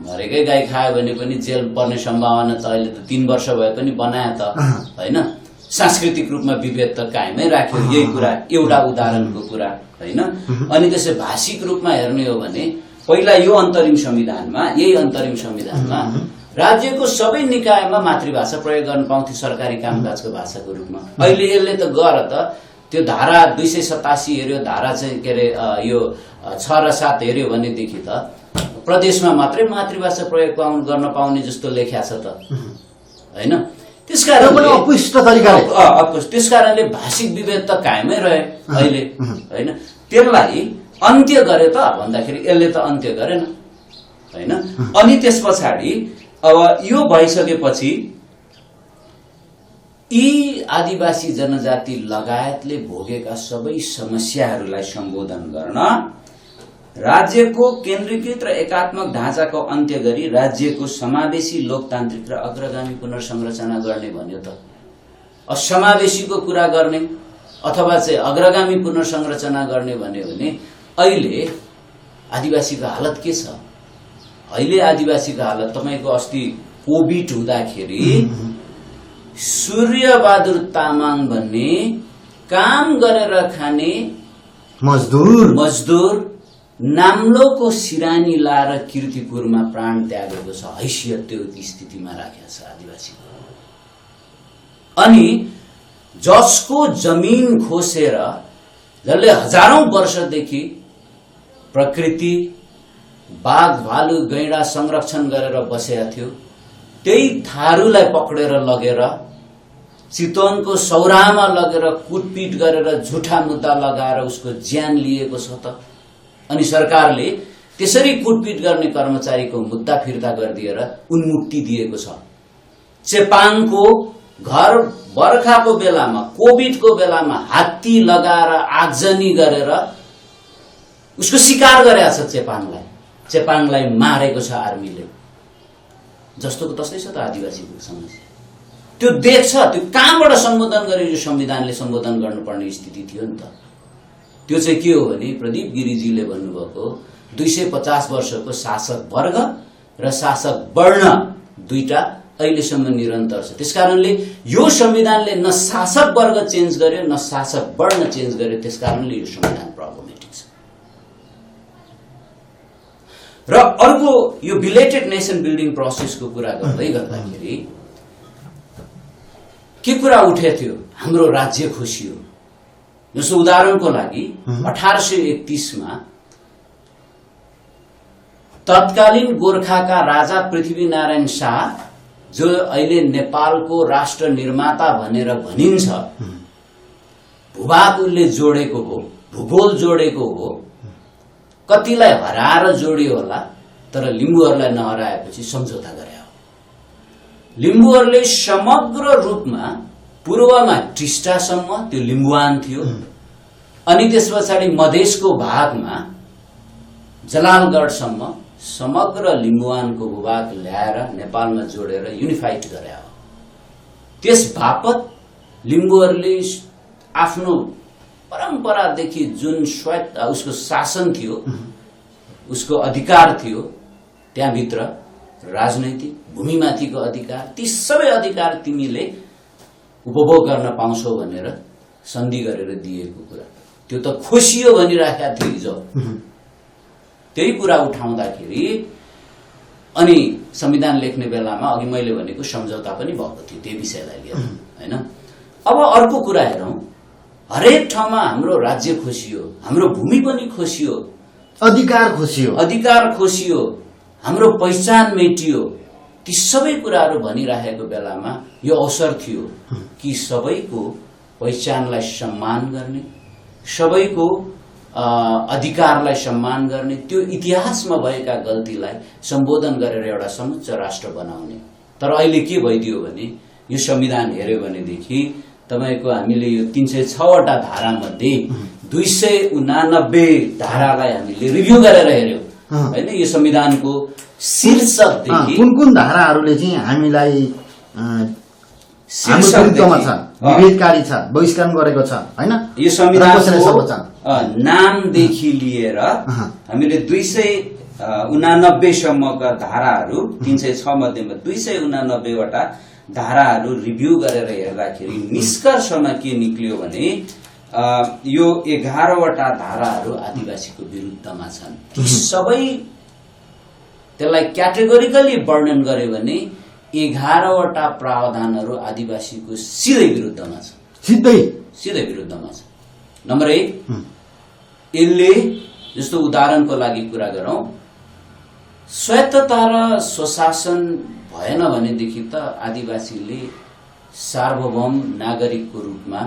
मरेकै गाई खायो भने पनि जेल पर्ने सम्भावना त अहिले त 3 वर्ष भए पनि बनाए त हैन। सांस्कृतिक रूपमा विभेद त कायमै राख्यो, यही कुरा एउटा उदाहरणको कुरा हैन। अनि त्यसै भाषिक रूपमा हेर्ने हो भने पहिला यो अन्तरिम संविधानमा राज्यको सबै निकायमा मातृभाषा प्रयोग गर्न पाउँथ्यो सरकारी कामकाजको भाषाको रूपमा। अहिले यसले त गर त त्यो धारा 287 हेर्यो, धारा चाहिँ के अरे यो 6 र 7 हेर्यो भनेदेखि त प्रदेशमा मात्रै मातृभाषा प्रयोग गर्न पाउने जस्तो लेख्या छ त हैन। त्यसकारणले भाषिक विभेद त कायमै रहे अहिले हैन। त्यसलाई अन्त्य गरे त भन्दाखेरि यसले त अन्त्य गरेन हैन। अनि त्यस पछाडि अब यो भइसकेपछि यी आदिवासी जनजाति लगायतले भोगेका सबै समस्याहरूलाई सम्बोधन गर्न राज्यको केन्द्रीकृत र एकात्मक ढाँचाको अन्त्य गरी राज्यको समावेशी लोकतान्त्रिक र अग्रगामी पुनर्संरचना गर्ने भन्यो त। समावेशीको कुरा गर्ने अथवा चाहिँ अग्रगामी पुनर्संरचना गर्ने भन्यो भने अहिले आदिवासीको हालत के छ? अहिले आदिवासीको हालत तपाईको अस्ति कोभिड हुँदाखेरि सूर्यबहादुर तामाङ भन्ने काम गरेर खाने मजदुर नाम्लोको सिरानी लाएर कीर्तिपुरमा प्राण त्यागेको छ। हैसियत त्यो स्थितिमा राखेको छ आदिवासीको। अनि जसको जमिन खोसेर जसले हजारौं वर्षदेखि प्रकृति बाघ भालु गैंडा संरक्षण गरेर बसेका थियो, त्यही थारूलाई पक्रेर लगेर चितवनको सौरामा लगेर कुटपिट गरेर झुठा मुद्दा लगाएर उसको ज्यान लिएको छ त। अनि सरकारले त्यसरी कुटपिट गर्ने कर्मचारीको मुद्दा फिर्ता गरिदिएर उन्मुक्ति दिएको छ। चेपाङको घर बर्खाको बेलामा कोभिडको बेलामा हात्ती लगाएर आगजनी गरेर उसको शिकार गरेको छ। चेपाङलाई मारेको छ आर्मीले। जस्तोको तस्तै छ त आदिवासीको समस्या। त्यो देख्छ, त्यो कहाँबाट सम्बोधन गरे यो संविधानले सम्बोधन गर्नुपर्ने स्थिति थियो नि त। त्यो चाहिँ के हो भने प्रदीप गिरिजीले भन्नुभएको 250 वर्षको शासक वर्ग र शासक वर्ण दुईटा अहिलेसम्म निरन्तर छ। त्यसकारणले यो संविधानले न शासक वर्ग चेन्ज गर्यो न शासक वर्ण चेन्ज गर्यो। त्यसकारणले यो संविधान प्रब्लमेटिक छ। र अर्को यो बिलेटेड नेसन बिल्डिङ प्रोसेसको कुरा गर्दाखेरि के कुरा उठे थियो? हाम्रो राज्य खोसियो। जस्तो उदाहरणको लागि 1831 मा तत्कालीन गोरखाका राजा पृथ्वीनारायण शाह, जो अहिले नेपालको राष्ट्र निर्माता भनेर भनिन्छ, भूभाग उसले जोडेको हो, भूगोल जोडेको हो। कतिलाई हराएर जोडियो होला, तर लिम्बूहरूलाई नहराएपछि सम्झौता गरे हो। लिम्बूहरूले समग्र रूपमा पूर्वमा टिस्टासम्म त्यो लिम्बुवान थियो, अनि त्यस पछाडि मधेसको भागमा जलालगढसम्म समग्र लिम्बुवानको भूभाग ल्याएर नेपालमा जोडेर युनिफाइड गरे हो। त्यस बापत लिम्बूहरूले आफ्नो परम्परादेखि जुन उसको शासन थियो, उसको अधिकार थियो, त्यहाँभित्र राजनैतिक भूमिमाथिको अधिकार, ती सबै अधिकार तिमीले उपभोग गर्न पाउँछौ भनेर सन्धि गरेर दिएको कुरा, त्यो त खोसियो भनिराखेका थियो हिजो। त्यही कुरा उठाउँदाखेरि अनि संविधान लेख्ने बेलामा अघि मैले भनेको सम्झौता पनि भएको थियो त्यही विषयलाई लिएर हैन। अब अर्को कुरा हेरौं, हरेक ठाउँमा हाम्रो राज्य खोसियो, हाम्रो भूमि पनि खोसियो, अधिकार खोसियो, हाम्रो पहिचान मेटियो। ती सबै कुराहरू भनिराखेको बेलामा यो अवसर थियो कि सबैको पहिचानलाई सम्मान गर्ने, सबैको अधिकारलाई सम्मान गर्ने, त्यो इतिहासमा भएका गल्तीलाई सम्बोधन गरेर एउटा समुच्च राष्ट्र बनाउने। तर अहिले के भइदियो भने यो संविधान हेर्यो भनेदेखि तपाईको हामीले यो 306 वटा धारा मध्ये 289 धारालाई हामीले रिभ्यू गरेर हेर्यो हैन। यो संविधानको शीर्षकदेखि कुन धाराहरूले चाहिँ हामीलाई हाम्रो विरुद्धमा छ, विभेदकारी छ, बहिष्कार गरेको छ हैन। यो संविधानको नामदेखि लिएर हामीले 289 सम्मका धाराहरू 306 मध्येमा 289 वटा धाराहरू रिभ्यू गरेर हेर्दाखेरि निष्कर्षमा के निक्लियो भने यो 11 वटा धाराहरू आदिवासीको विरुद्धमा छन्। ती सबै त्यसलाई क्याटेगोरिकली वर्णन गर्यो भने 11 वटा प्रावधानहरू आदिवासीको सिधै विरुद्धमा छ, सिधै विरुद्धमा छ। नम्बर 1, यसले जस्तो उदाहरणको लागि कुरा गरौं, स्वायत्तता र स्वशासन भएन भनेदेखि त आदिवासीले सार्वभौम नागरिकको रूपमा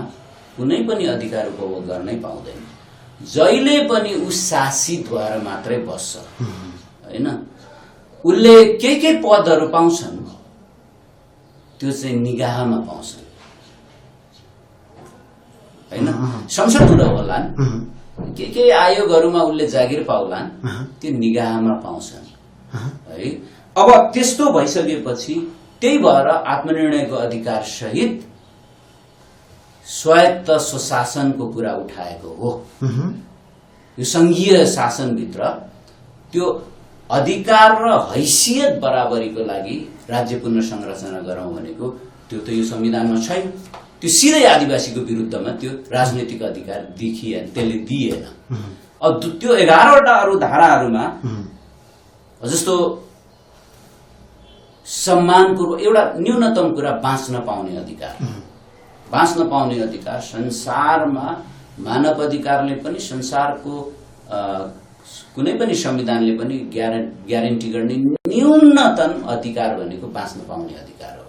कुनै पनि अधिकार उपभोग गर्नै पाउँदैन। जहिले पनि उ शासित भएर मात्रै बस्छ हैन। उसले के पदहरू पाउँछन् त्यो चाहिँ निगाहमा पाउँछन् हैन। संसदमा होलान्, के आयोगहरूमा उसले जागिर पाउलान्, त्यो निगाहमा पाउँछन् है। अब त्यस्तो भइसकेपछि त्यही भएर आत्मनिर्णयको अधिकार सहित स्वायत्त स्वशासनको कुरा उठाएको हो। यो संघीय शासनभित्र त्यो अधिकार र हैसियत बराबरीको लागि राज्य पुनर्संरचना गरौं भनेको त्यो त यो संविधानमा छैन। त्यो सिधै आदिवासीको विरुद्धमा त्यो राजनीतिक अधिकार देखिएन, त्यसले दिएन। अब त्यो 11 वटा अरू धाराहरूमा जस्तो सम्मानपूर्वक एउटा न्यूनतम कुरा बाँच्न पाउने अधिकार, बाँच्न पाउने अधिकार संसारमा मानव अधिकारले पनि संसारको कुनै पनि संविधानले पनि ग्यारेन्टी गर्ने न्यूनतम अधिकार भनेको बाँच्न पाउने अधिकार हो।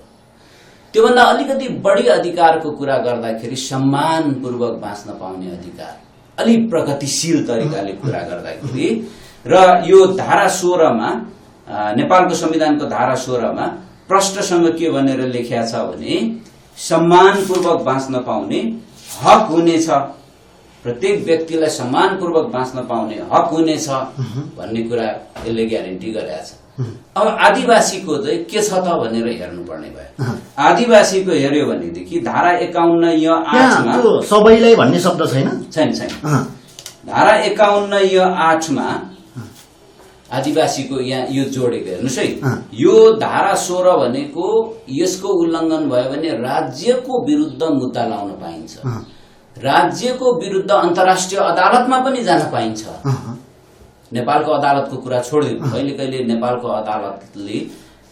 त्योभन्दा अलिकति बढी अधिकारको कुरा गर्दाखेरि सम्मानपूर्वक बाँच्न पाउने अधिकार, अलि प्रगतिशील तरिकाले कुरा गर्दाखेरि। र यो धारा 16 मा नेपालको संविधानको धारा 16 मा प्रष्टसँग के भनेर लेखिया छ भने सम्मानपूर्वक बाँच्न पाउने हक हुनेछ, प्रत्येक व्यक्तिलाई सम्मानपूर्वक बाँच्न पाउने हक हुनेछ भन्ने कुरा यसले ग्यारेन्टी गरेको छ। अब आदिवासीको चाहिँ के छ त भनेर हेर्नुपर्ने भयो। आदिवासीको हेर्यो भनेदेखि धारा 51 मा सबैलाई भन्ने शब्द छैन। धारा 51 मा आदिवासीको यहाँ यो जोडेको हेर्नुस् है। यो धारा 16 भनेको यसको उल्लङ्घन भयो भने राज्यको विरुद्ध मुद्दा लाउन पाइन्छ, राज्यको विरुद्ध अन्तर्राष्ट्रिय अदालतमा पनि जान पाइन्छ। नेपालको अदालतको कुरा छोडिदिनु, कहिले नेपालको अदालतले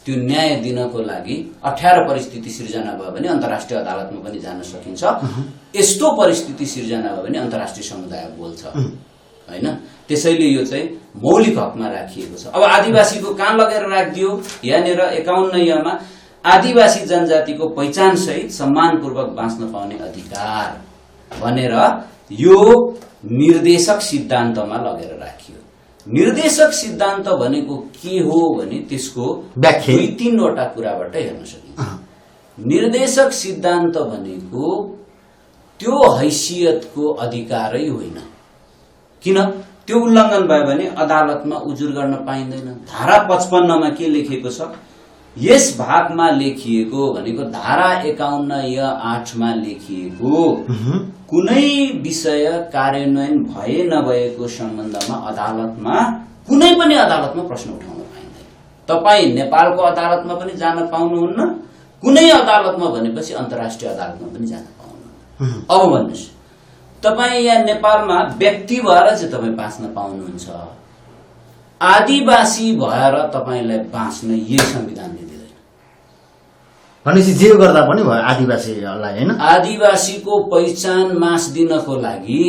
त्यो न्याय दिनको लागि 18 परिस्थिति सिर्जना भयो भने अन्तर्राष्ट्रिय अदालतमा पनि जान सकिन्छ। यस्तो परिस्थिति सिर्जना भयो भने अन्तर्राष्ट्रिय समुदाय बोल्छ हैन। त्यसैले यो चाहिँ मौलिक हकमा राखिएको छ। अब आदिवासीको कहाँ लगेर राखिदियो, यहाँनिर 51 मा आदिवासी जनजातिको पहिचान सहित सम्मानपूर्वक बाँच्न पाउने अधिकार भनेर यो निर्देशक सिद्धान्तमा लगेर राखियो। निर्देशक सिद्धान्त भनेको के हो भने त्यसको व्याख्या 2-3 वटा कुराबाट हेर्न सकिन्छ। निर्देशक सिद्धान्त भनेको त्यो हैसियतको अधिकारै होइन। किन? त्यो उल्लङ्घन भयो भने अदालतमा उजुर गर्न पाइँदैन। धारा 55 मा के लेखिएको छ? यस भागमा लेखिएको भनेको धारा 51(8) मा लेखिएको कुनै विषय कार्यान्वयन भए नभएको सम्बन्धमा अदालतमा कुनै पनि अदालतमा प्रश्न उठाउन पाइँदैन। तपाई नेपालको अदालतमा पनि जान पाउनुहुन्न, कुनै अदालतमा भनेपछि अन्तर्राष्ट्रिय अदालतमा पनि जान पाउनुहुन्न। अब भन्नुस्, तपाई यहाँ नेपालमा व्यक्ति भएर चाहिँ तपाई बाँच्न पाउनुहुन्छ, आदिवासी भएर तपाईलाई बाँच्न यही संविधानले दिँदैन। भनेपछि जे गर्दा पनि भयो आदिवासीलाई हैन। आदिवासीको पहिचान मास दिनको लागि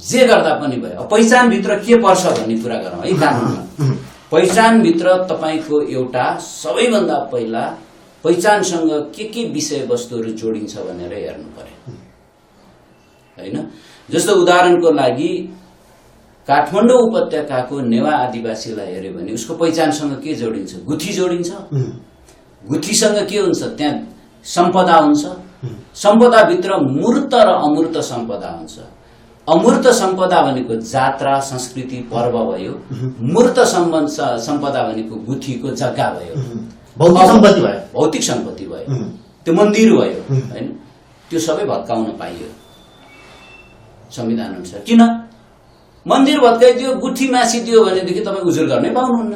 जे गर्दा पनि भयो। पहिचान भित्र के पर्छ भन्ने कुरा गरौँ है कानुनमा। पहिचान भित्र तपाईको एउटा सबैभन्दा पहिला पहिचानसँग के विषयवस्तुहरू जोडिन्छ भनेर हेर्नु पर्यो हैन। जस्तो उदाहरणको लागि काठमाडौँ उपत्यकाको नेवा आदिवासीलाई हेर्यो भने उसको पहिचानसँग के जोडिन्छ? गुठी जोडिन्छ। गुठीसँग के हुन्छ? त्यहाँ सम्पदा हुन्छ। सम्पदाभित्र मूर्त र अमूर्त सम्पदा हुन्छ। अमूर्त सम्पदा भनेको जात्रा संस्कृति पर्व भयो, मूर्त सम्पदा भनेको गुठीको जग्गा भयो। भौतिक सम्पत्ति भयो, भौतिक सम्पत्ति भयो, त्यो मन्दिर भयो हैन, त्यो सबै भत्काउन पाइयो संविधान अनुसार। किन मन्दिर भत्काइदियो, गुठी मासिदियो भनेदेखि तपाईँ उजुर गर्नै पाउनुहुन्न।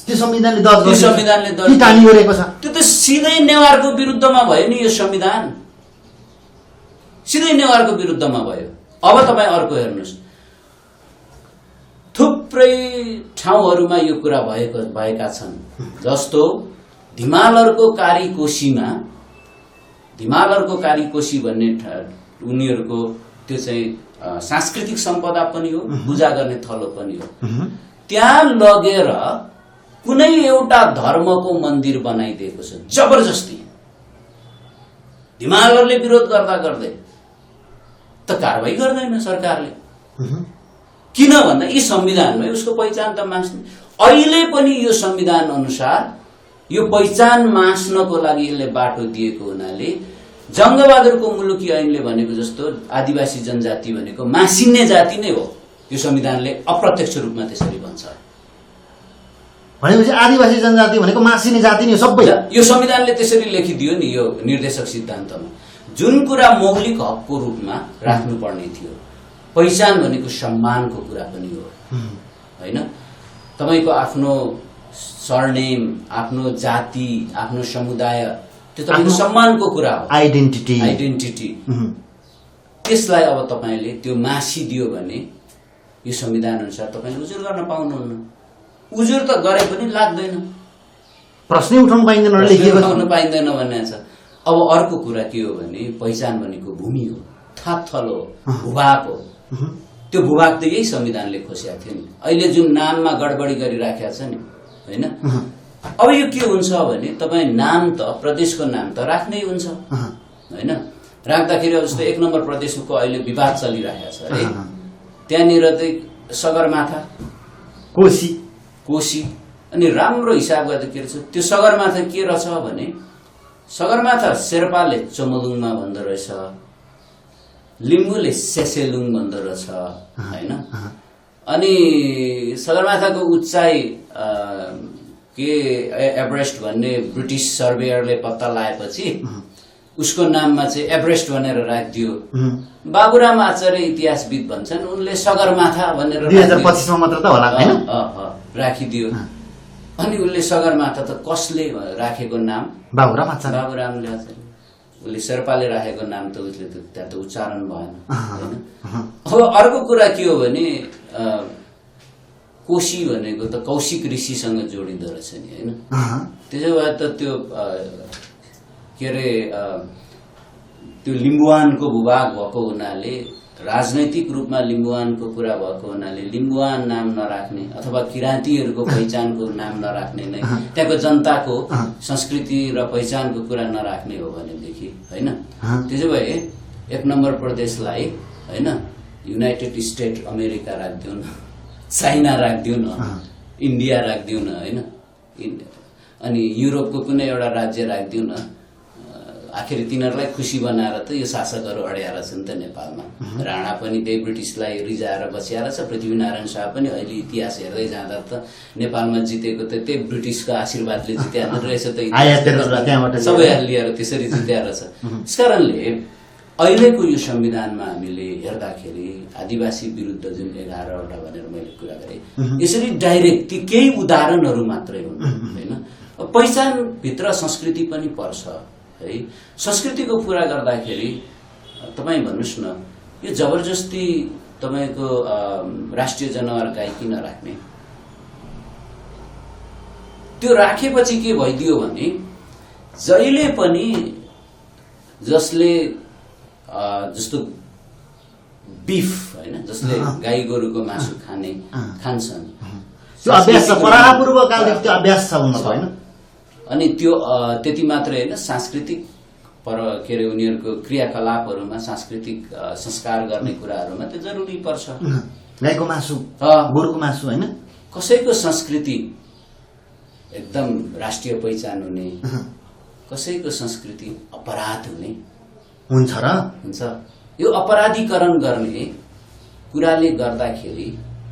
त्यो संविधानले दर्ज त्यो संविधानले के टानी गरेको छ? त्यो त सिधै नेवारको विरुद्धमा भयो नि यो संविधान, सिधै नेवारको विरुद्धमा भयो। अब तपाईँ अर्को हेर्नुहोस्, थुप्रै ठाउँहरूमा यो कुरा भएका छन्, जस्तो धिमालहरूको कारीकोशी भन्ने उनीहरूको त्यो चाहिँ सांस्कृतिक सम्पदा पनि हो, पूजा गर्ने थलो पनि हो। त्यहाँ लगेर कुनै एउटा धर्मको मन्दिर बनाइदिएको छ जबरजस्ती। हिमालहरूले विरोध गर्दा गर्दै त कारबाही गर्दैन सरकारले। किन भन्दा यी संविधानमै उसको पहिचान त मास्ने। अहिले पनि यो संविधान अनुसार यो पहिचान मास्नको लागि यसले बाटो दिएको हुनाले जङ्गबहादुरको मुलुकी ऐनले भनेको जस्तो आदिवासी जनजाति भनेको मासिन्ने जाति नै हो। यो संविधानले अप्रत्यक्ष रूपमा त्यसरी भन्छ। भनेपछि आदिवासी जनजाति भनेको मासिने जाति नै सबै। यो संविधानले त्यसरी लेखिदियो नि यो निर्देशक सिद्धान्तमा। जुन कुरा मौलिक हकको रूपमा राख्नुपर्ने थियो, पहिचान भनेको सम्मानको कुरा पनि हो हैन। तपाईको आफ्नो सरनेम, आफ्नो जाति, आफ्नो समुदाय, त्यो तपाईको सम्मानको कुरा हो। आइडेन्टिटी त्यसलाई अब तपाईले त्यो मासिदियो भने यो संविधान अनुसार तपाईले उजुर गर्न पाउनुहुन्न। उजुर त गरे पनि लाग्दैन, प्रश्नै उठाउन पाइँदैन भन्ने छ। अब अर्को कुरा के हो भने पहिचान भनेको भूमि हो, थाकथलो हो, भूभाग हो। त्यो भूभाग त यही संविधानले खोसेको थियो नि। अहिले जुन नाममा गडबडी गरिराखेको छ नि हैन। अब यो के हुन्छ भने तपाईँ नाम त प्रदेशको नाम त राख्नै हुन्छ हैन। राख्दाखेरि अब जस्तो 1 नम्बर प्रदेशको अहिले विवाद चलिरहेको छ है। त्यहाँनिर चाहिँ सगरमाथा, कोशी अनि राम्रो हिसाब गर्दा के रहेछ त्यो सगरमाथा के रहेछ भने सगरमाथा शेर्पाले चमलुङमा भन्दो रहेछ, लिम्बूले सेसेलुङ भन्दो रहेछ हैन। अनि सगरमाथाको उचाइ के एभरेस्ट भन्ने ब्रिटिस सर्वेयरले पत्ता लगाएपछि उसको नाममा चाहिँ एभरेस्ट भनेर राखिदियो। बाबुराम आचार्य इतिहासविद भन्छन् उनले सगरमाथा भनेर 2025 मा मात्र त होला हैन राखिदियो। अनि उनले सगरमाथा त कसले राखेको नाम? बाबुरामले आचार्य। उसले शेर्पाले राखेको नाम त उसले त्यहाँ त उच्चारण भएन हैन। अब अर्को कुरा के हो भने कोशी भनेको त कौशिक ऋषिसँग जोडिँदो रहेछ नि हैन। त्यसो भए त त्यो के अरे त्यो लिम्बुवानको भूभाग भएको हुनाले, राजनैतिक रूपमा लिम्बुवानको कुरा भएको हुनाले लिम्बुवान नाम नराख्ने अथवा किराँतीहरूको पहिचानको नाम नराख्ने नै त्यहाँको जनताको संस्कृति र पहिचानको कुरा नराख्ने हो भनेदेखि हैन। त्यसो भए 1 नम्बर प्रदेशलाई हैन युनाइटेड स्टेट अमेरिका राख्दिउँ न, चाइना राख्दिउँ न, इन्डिया राख्दिउँ न हैन, अनि युरोपको कुनै एउटा राज्य राख्दिउँ न। आखिर तिनीहरूलाई खुसी बनाएर त यो शासकहरू अड्याएर छन् त नेपालमा। राणा पनि त्यही ब्रिटिसलाई रिजाएर बसिएर छ। पृथ्वीनारायण शाह पनि अहिले इतिहास हेर्दै जाँदा त नेपालमा जितेको त त्यही ब्रिटिसको आशीर्वादले जित्याएन रहेछ त। सबै लिएर त्यसरी जित्याएर छ। त्यसकारणले अहिलेको यो संविधानमा हामीले हेर्दाखेरि आदिवासी विरुद्ध जुन 11वटा भनेर मैले कुरा गरेँ, यसरी डाइरेक्ट ती केही उदाहरणहरू मात्रै हुन् हैन। पहिचानभित्र संस्कृति पनि पर्छ है। संस्कृतिको कुरा गर्दाखेरि तपाईँ भन्नुहोस् न, यो जबरजस्ती तपाईँको राष्ट्रिय जनावर गाई किन राख्ने? त्यो राखेपछि के भइदियो भने जहिले पनि जसले जस्तो बिफ हैन, जसले गाई गोरुको मासु खान्छन्, त्यो अभ्यास परापूर्व कालदेखि त्यो अभ्यास छ हुन हैन। अनि त्यो त्यति मात्रै हैन, सांस्कृतिक के अरे उनीहरूको क्रियाकलापहरूमा सांस्कृतिक संस्कार गर्ने कुराहरूमा त्यो जरुरी पर्छ। गाईको मासु, गोरुको मासु हैन। कसैको संस्कृति एकदम राष्ट्रिय पहिचान हुने, कसैको संस्कृति अपराध हुने हुन्छ र हुन्छ। यो अपराधीकरण गर्ने कुराले गर्दाखेरि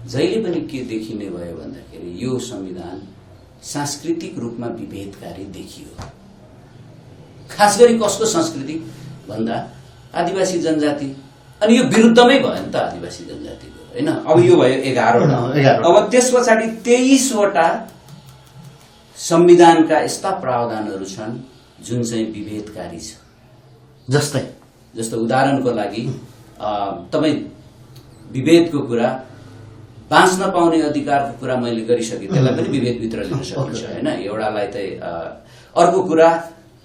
जहिले पनि के देखिने भयो भन्दाखेरि यो संविधान सांस्कृतिक रूपमा विभेदकारी देखियो। खास गरी कसको संस्कृति भन्दा आदिवासी जनजाति, अनि यो विरुद्धमै भयो नि त आदिवासी जनजातिको, हैन? अब यो भयो 11वटा। अब त्यस पछाडि 23वटा संविधानका यस्ता प्रावधानहरू छन् जुन चाहिँ विभेदकारी छ। जस्तो उदाहरणको लागि तपाई विभेदको कुरा, बाँच्न पाउने अधिकारको कुरा मैले गरिसकेँ, त्यसलाई पनि विभेदभित्र लिन सकिन्छ, हैन? एउटालाई चाहिँ अर्को कुरा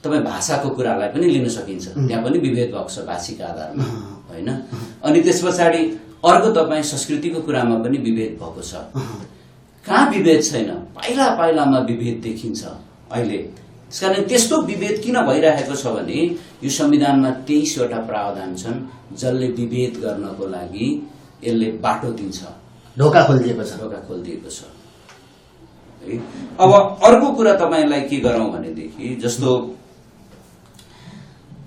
तपाईँ भाषाको कुरालाई पनि लिन सकिन्छ, त्यहाँ पनि विभेद भएको छ भाषिक आधारमा, हैन? अनि त्यस पछाडि अर्को तपाईँ संस्कृतिको कुरामा पनि विभेद भएको छ। कहाँ विभेद छैन? पाइला पाइलामा विभेद देखिन्छ अहिले। त्यसकारण त्यस्तो विभेद किन भइरहेको छ भने यो संविधानमा 23वटा प्रावधान छन् जसले विभेद गर्नको लागि यसले बाटो दिन्छ, ढोका खोलिदिएको छ। अब अर्को कुरा तपाईलाई के गरौं भनेदेखि, जस्तो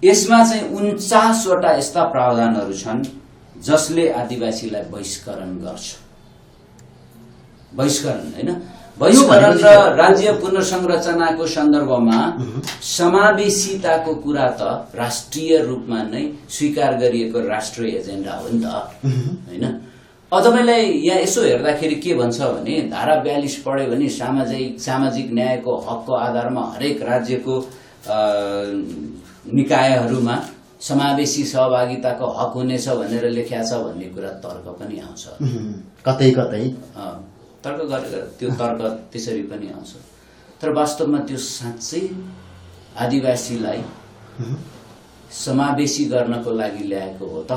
यसमा चाहिँ 49वटा यस्ता प्रावधानहरू छन् जसले आदिवासीलाई बहिष्करण गर्छ। बहिष्करण, हैन? बहिष्करण र राज्य पुनर्संरचनाको सन्दर्भमा समावेशिताको कुरा त राष्ट्रिय रूपमा नै स्वीकार गरिएको राष्ट्रिय एजेन्डा हो नि त, हैन? अब तपाईलाई यहाँ यसो हेर्दाखेरि के भन्छ भने धारा 42 पढ्यो भने सामाजिक न्यायको हकको आधारमा हरेक राज्यको निकायहरूमा समावेशी सहभागिताको हक हुनेछ भनेर लेख्या छ भन्ने कुरा तर्क पनि आउँछ, कतै कतै तर्क गरेर त्यो तर्क त्यसरी पनि आउँछ। तर वास्तवमा त्यो साँच्चै आदिवासीलाई समावेशी गर्नको लागि ल्याएको हो त?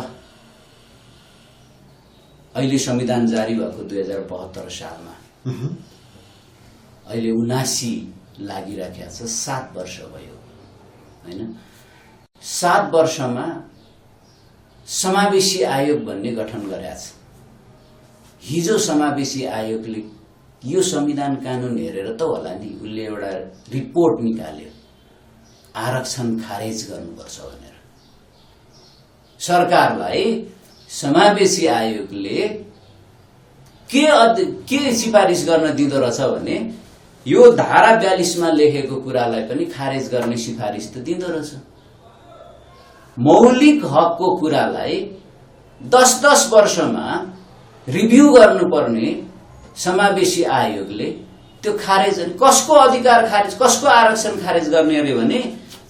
अहिले संविधान जारी भएको 2072 सालमा, अहिले 79 लागिराखेको छ, 7 वर्ष भयो, हैन? 7 वर्षमा समावेशी आयोग भन्ने गठन गरेको छ। हिजो समावेशी आयोगले यो संविधान कानून हेरेर त होला नि उसले एउटा रिपोर्ट निकाल्यो, आरक्षण खारेज गर्नुपर्छ भनेर। सरकारलाई समावेशी आयोगले के सिफारिस गर्न दिँदो रहेछ भने यो धारा 42 मा लेखेको कुरालाई पनि खारेज गर्ने सिफारिस त दिँदो रहेछ। मौलिक हकको कुरालाई 10-10 वर्षमा रिभ्यू गर्नुपर्ने समावेशी आयोगले त्यो खारेज, कसको अधिकार खारेज, कसको आरक्षण खारेज गर्ने अरे भने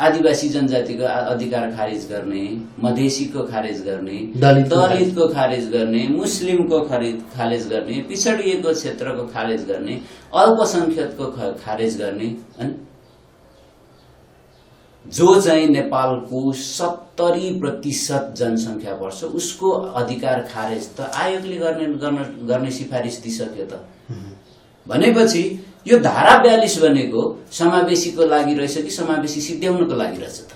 आदिवासी जनजातिको अधिकार खारेज गर्ने, मधेसीको खारेज गर्ने, दलितको खारेज गर्ने, मुस्लिमको खारेज गर्ने, पिछडिएको क्षेत्रको खारेज गर्ने, अल्पसंख्यकको खारेज गर्ने, अनि जो चाहिँ नेपालको 70% जनसंख्या पर्छ उसको अधिकार खारेज त आयोगले गर्ने सिफारिस दिइसक्यो त। भनेपछि यो धारा 42 भनेको समावेशीको लागि रहेछ कि समावेशी सिद्ध्याउनको लागि रहेछ त?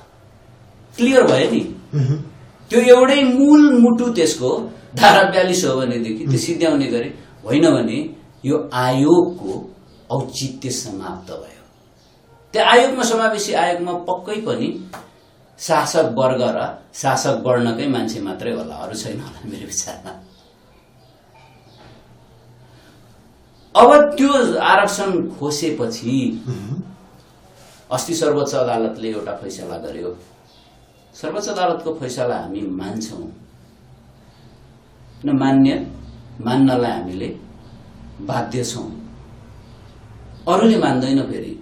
क्लियर भयो नि? त्यो एउटै मूल मुटु त्यसको धारा 42 हो भनेदेखि त्यो सिद्ध्याउने गरे, होइन भने यो आयोगको औचित्य समाप्त भयो। त्यो आयोगमा, समावेशी आयोगमा पक्कै पनि शासक वर्ग र शासक वर्णकै मान्छे मात्रै होला, अरू छैन होला मेरो विचारमा। अब त्यो आरक्षण खोसेपछि अस्ति सर्वोच्च अदालतले एउटा फैसला गर्यो। सर्वोच्च अदालतको फैसला हामी मान्छौं, मान्नलाई हामीले बाध्य छौं। अरूले मान्दैन, फेरि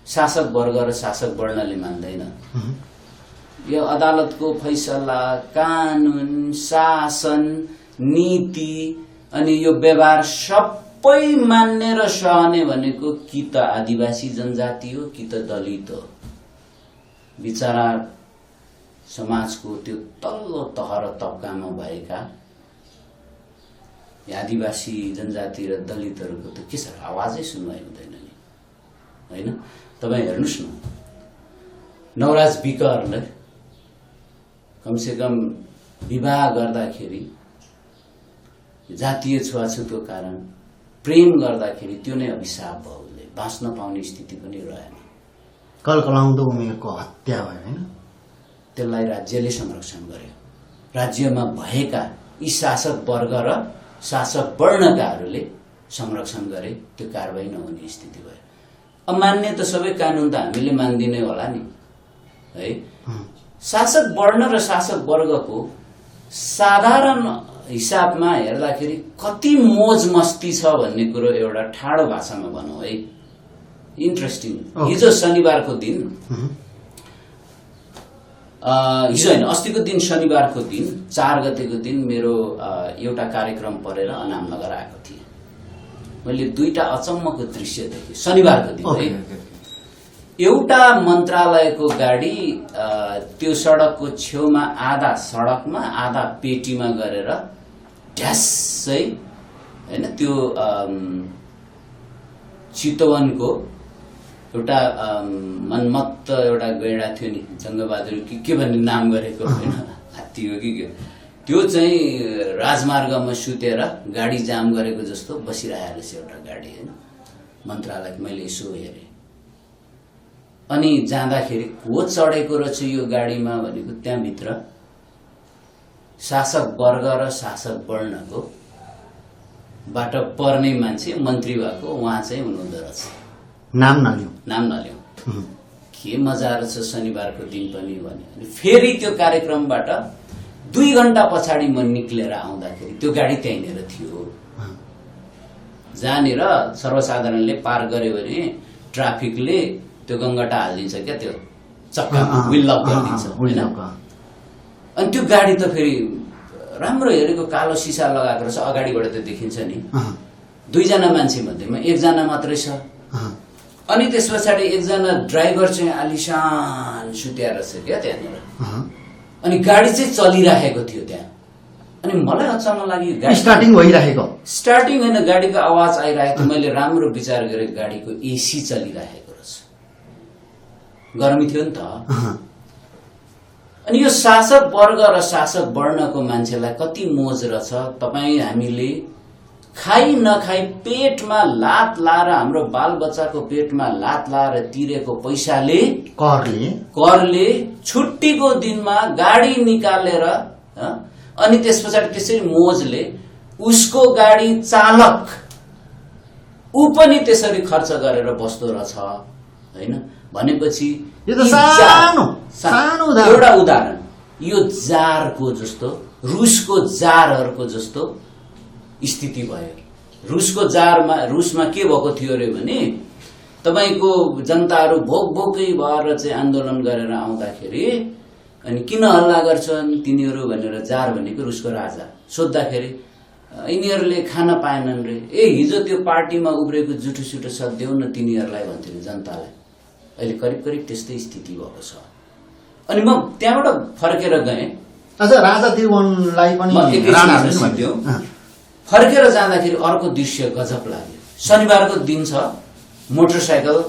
शासक वर्ग र शासक वर्णले मान्दैन। यो अदालतको फैसला, कानून, शासन, नीति अनि यो व्यवहार सबै मान्ने र सहने भनेको कि त आदिवासी जनजाति हो कि त दलित हो। बिचरा समाजको त्यो तल्लो तह र तबकामा भएका आदिवासी जनजाति र दलितहरूको त के छ, आवाजै सुनवाई हुँदैन नि, हैन? तपाईँ हेर्नुस् न, नवराज विकहरूले कमसेकम विवाह गर्दाखेरि जातीय छुवाछुतको कारण प्रेम गर्दाखेरि त्यो नै अभिशाप भयो, उसले बाँच्न पाउने स्थिति पनि रहेन। कलकलाउँदो उमेरको हत्या भयो, हैन? त्यसलाई राज्यले संरक्षण गर्यो। राज्यमा भएका यी शासक वर्ग र शासक वर्णकाहरूले संरक्षण गरे, त्यो कारबाही नहुने स्थिति भयो। अमान्य त सबै कानुन त हामीले मान्दिनै होला नि है। शासक वर्ण र शासक वर्गको साधारण हिसाबमा हेर्दाखेरि कति मोज मस्ती छ भन्ने कुरो एउटा ठाडो भाषामा भनौँ है। इन्ट्रेस्टिङ, हिजो शनिबारको दिन, हिजो होइन अस्तिको दिन शनिबारको दिन 4 गतेको दिन मेरो एउटा कार्यक्रम परेर अनामनगर आएको थिएँ। मैले दुईटा अचम्मको दृश्य देखेँ शनिबारको दिन है। एउटा मन्त्रालयको गाडी त्यो सडकको छेउमा आधा सडकमा आधा पेटीमा गरेर ढ्यासै हैन त्यो चितवनको एउटा मनमत्त एउटा गैडा थियो नि, जङ्गबहादुर के भन्ने नाम गरेको होइन, हात्ती हो कि त्यो चाहिँ राजमार्गमा सुतेर गाडी जाम गरेको जस्तो बसिरहेको रहेछ एउटा गाडी होइन मन्त्रालय। मैले यसो हेरेँ अनि जाँदाखेरि को चढेको रहेछ यो गाडीमा भनेको त्यहाँभित्र शासक वर्ग र शासक वर्णको बाट पर्ने मान्छे मन्त्री भएको उहाँ चाहिँ हुनुहुँदो रहेछ। नाम नलिउँ के मजा रहेछ शनिबारको दिन पनि भने। फेरि त्यो कार्यक्रमबाट 2 घण्टा पछाडि म निक्लेर आउँदाखेरि त्यो गाडी त्यहीँनिर थियो, जहाँनिर सर्वसाधारणले पार गर्यो भने ट्राफिकले त्यो गङ्गटा हालिदिन्छ क्या, त्यो चक्का विल लक गरिदिन्छ होइन। अनि त्यो गाडी त फेरि राम्रो हेरेको कालो सिसा लगाएको रहेछ, अगाडिबाट त देखिन्छ नि। 2 जना मान्छे मध्येमा 1 जना मात्रै छ। अनि त्यस पछाडि 1 जना ड्राइभर चाहिँ आलिशान सुत्या रहेछ क्या त्यहाँनिर। अनि गाडी चाहिँ चलिरहेको थियो त्यहाँ। अनि मलाई अचम्म लाग्यो, स्टार्टिङ भइरहेको, स्टार्टिङ होइन, गाडीको आवाज आइरहेको थियो। मैले राम्रो विचार गरेँ, गाडीको एसी चलिरहेको रहेछ, गर्मी थियो नि त। अनि यो शासक वर्ग र शासक वर्णको मान्छेलाई कति मोज रहेछ। तपाईँ हामीले खाइ नखाइ पेटमा लात लाएर, हाम्रो बालबच्चाको पेटमा लात लाएर तिरेको पैसाले, करले छुट्टीको दिनमा गाडी निकालेर अनि त्यस पछाडि त्यसरी मोजले उसको गाडी चालक ऊ पनि त्यसरी खर्च गरेर बस्दो रहेछ होइन। भनेपछि एउटा उदाहरण, यो जारको जस्तो, रुसको जारहरूको जस्तो स्थिति भयो। रुसमा के भएको थियो अरे भने तपाईको जनताहरू भोकै भएर चाहिँ आन्दोलन गरेर आउँदाखेरि अनि किन हल्ला गर्छन् तिनीहरू भनेर जार भनेको रुसको राजा सोद्धाखेरि यिनीहरूले खान पाएनन् रे। हिजो त्यो पार्टीमा उब्रेको जुठो सुठो छ देऊ न तिनीहरूलाई भन्थे जनतालाई। अहिले करिब करिब त्यस्तै स्थिति भएको छ। अनि म त्यहाँबाट फर्केर गएँ। राजा त्रिभुवनलाई पनि फर्केर जाँदाखेरि अर्को दृश्य गजब लाग्यो। शनिबारको दिन छ, मोटरसाइकल,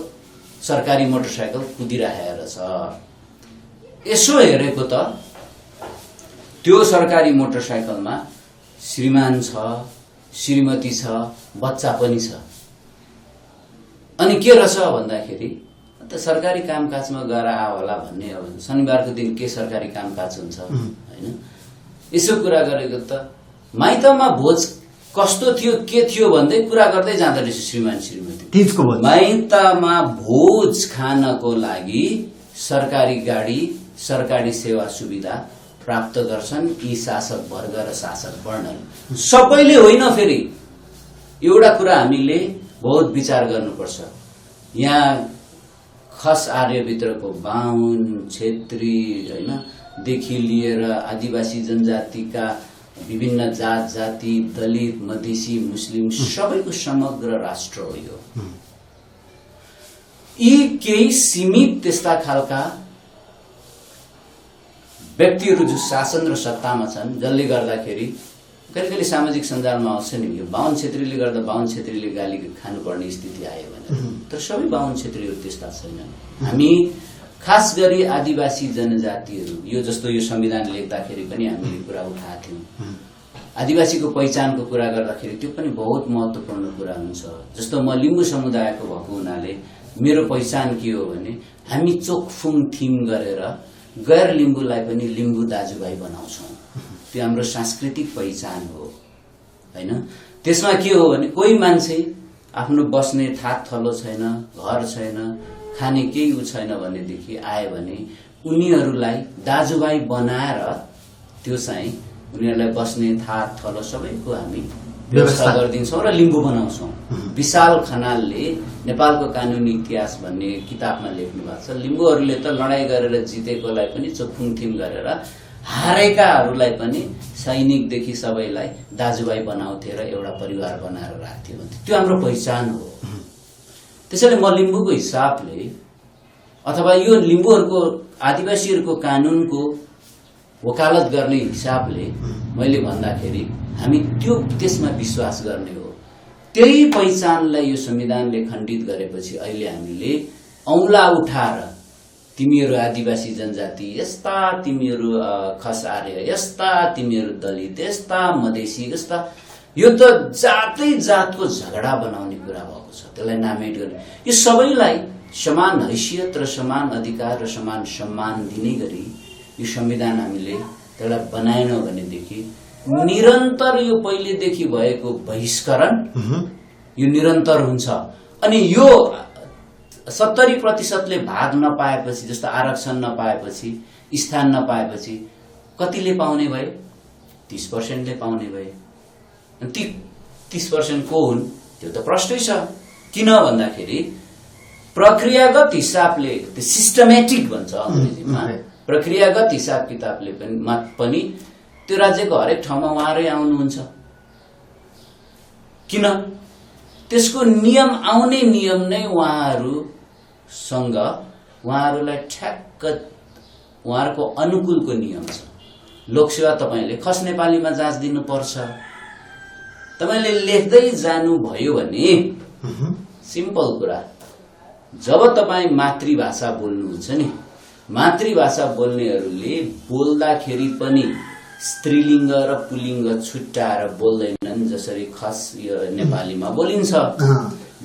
सरकारी मोटरसाइकल कुदिरहेको छ। यसो हेरेको त त्यो सरकारी मोटरसाइकलमा श्रीमान छ, श्रीमती छ, बच्चा पनि छ। अनि के रहेछ भन्दाखेरि त सरकारी कामकाजमा गएर आ होला भन्ने। अब शनिबारको दिन के सरकारी कामकाज हुन्छ होइन। यसो कुरा गरेको त माइतमा भोज कस्तो थियो के थियो भन्दै कुरा गर्दै जाँदो रहेछ श्रीमान श्रीमती। माइतमा भोज खानको लागि सरकारी गाडी, सरकारी सेवा सुविधा प्राप्त गर्छन् यी शासक वर्ग र शासक वर्ण। सबैले होइन, फेरि एउटा कुरा हामीले बहुत विचार गर्नुपर्छ। यहाँ खस आर्यभित्रको बाहुन, क्षेत्री होइन देखि लिएर आदिवासी जनजातिका विभिन्न जात जाति, दलित, मधेसी, मुस्लिम सबैको समग्र राष्ट्र हो यो। यी केही सीमित त्यस्ता खालका व्यक्तिहरू जो शासन र सत्तामा छन्, जसले गर्दाखेरि कहिले कहिले सामाजिक सञ्जालमा आउँछ नि यो बाहुन क्षेत्रीले गर्दा बाहुन क्षेत्रीले गाली खानुपर्ने स्थिति आयो भनेर। तर सबै बाहुन क्षेत्रीहरू त्यस्ता छैनन्। हामी खास गरी आदिवासी जनजातिहरू, यो जस्तो यो संविधान लेख्दाखेरि पनि हामीले कुरा उठाएको थियौँ। आदिवासीको पहिचानको कुरा गर्दाखेरि त्यो पनि बहुत महत्त्वपूर्ण कुरा हुन्छ। जस्तो म लिम्बू समुदायको भएको हुनाले मेरो पहिचान के हो भने हामी चोकफुङ थिम गरेर गैर लिम्बूलाई पनि लिम्बू दाजुभाइ बनाउँछौँ। त्यो हाम्रो सांस्कृतिक पहिचान हो होइन। त्यसमा के हो भने कोही मान्छे आफ्नो बस्ने थाक थलो छैन, घर छैन, खाने केही उ छैन भनेदेखि आयो भने उनीहरूलाई दाजुभाइ बनाएर त्यो चाहिँ उनीहरूलाई बस्ने थाक थलो सबैको हामी व्यवस्था गरिदिन्छौँ र लिम्बू बनाउँछौँ। विशाल खनालले नेपालको कानुनी इतिहास भन्ने किताबमा लेख्नु भएको छ, लिम्बूहरूले त लडाईँ गरेर जितेकोलाई पनि चोखुङथिम गरेर हारेकाहरूलाई पनि सैनिकदेखि सबैलाई दाजुभाइ बनाउँथे र एउटा परिवार बनाएर राख्थे भन्थे। त्यो हाम्रो पहिचान हो। त्यसैले म लिम्बूको हिसाबले अथवा यो लिम्बूहरूको आदिवासीहरूको कानुनको वकालत गर्ने हिसाबले मैले भन्दाखेरि हामी त्यसमा विश्वास गर्ने हो। त्यही पहिचानलाई यो संविधानले खण्डित गरेपछि अहिले हामीले औंला उठाएर तिमीहरू आदिवासी जनजाति यस्ता, तिमीहरू खस आर्य यस्ता, तिमीहरू दलित यस्ता, मधेसी यस्ता, यो त जातै जातको झगडा बनाउने कुरा भएको छ। त्यसलाई नामेट गर्ने, यो सबैलाई समान हैसियत र समान अधिकार र समान सम्मान दिने गरी यो संविधान हामीले त्यसलाई बनाएनौँ भनेदेखि निरन्तर यो पहिलेदेखि भएको बहिष्करण यो निरन्तर हुन्छ। अनि यो 70% भाग नपाएपछि, जस्तो आरक्षण नपाएपछि, स्थान नपाएपछि कतिले पाउने भए? 30%ले पाउने भए। ती 30% को हुन्? त्यो त प्रश्नै छ। किन भन्दाखेरि प्रक्रियागत हिसाबले, त्यो सिस्टमेटिक भन्छ अङ्ग्रेजीमा, प्रक्रियागत हिसाब किताबले पनि त्यो राज्यको हरेक ठाउँमा उहाँरै आउनुहुन्छ। किन? त्यसको नियम, आउने नियम नै उहाँहरूसँग, उहाँहरूलाई ठ्याक्क उहाँहरूको अनुकूलको नियम छ। लोकसेवा तपाईँले खस नेपालीमा जाँच दिनुपर्छ, तपाईँले लेख्दै जानुभयो भने सिम्पल कुरा, जब तपाईँ मातृभाषा बोल्नुहुन्छ नि, मातृभाषा बोल्नेहरूले बोल्दाखेरि पनि स्त्रीलिङ्ग र पुल्लिङ्ग छुट्याएर बोल्दैनन्। जसरी खस यो नेपालीमा बोलिन्छ,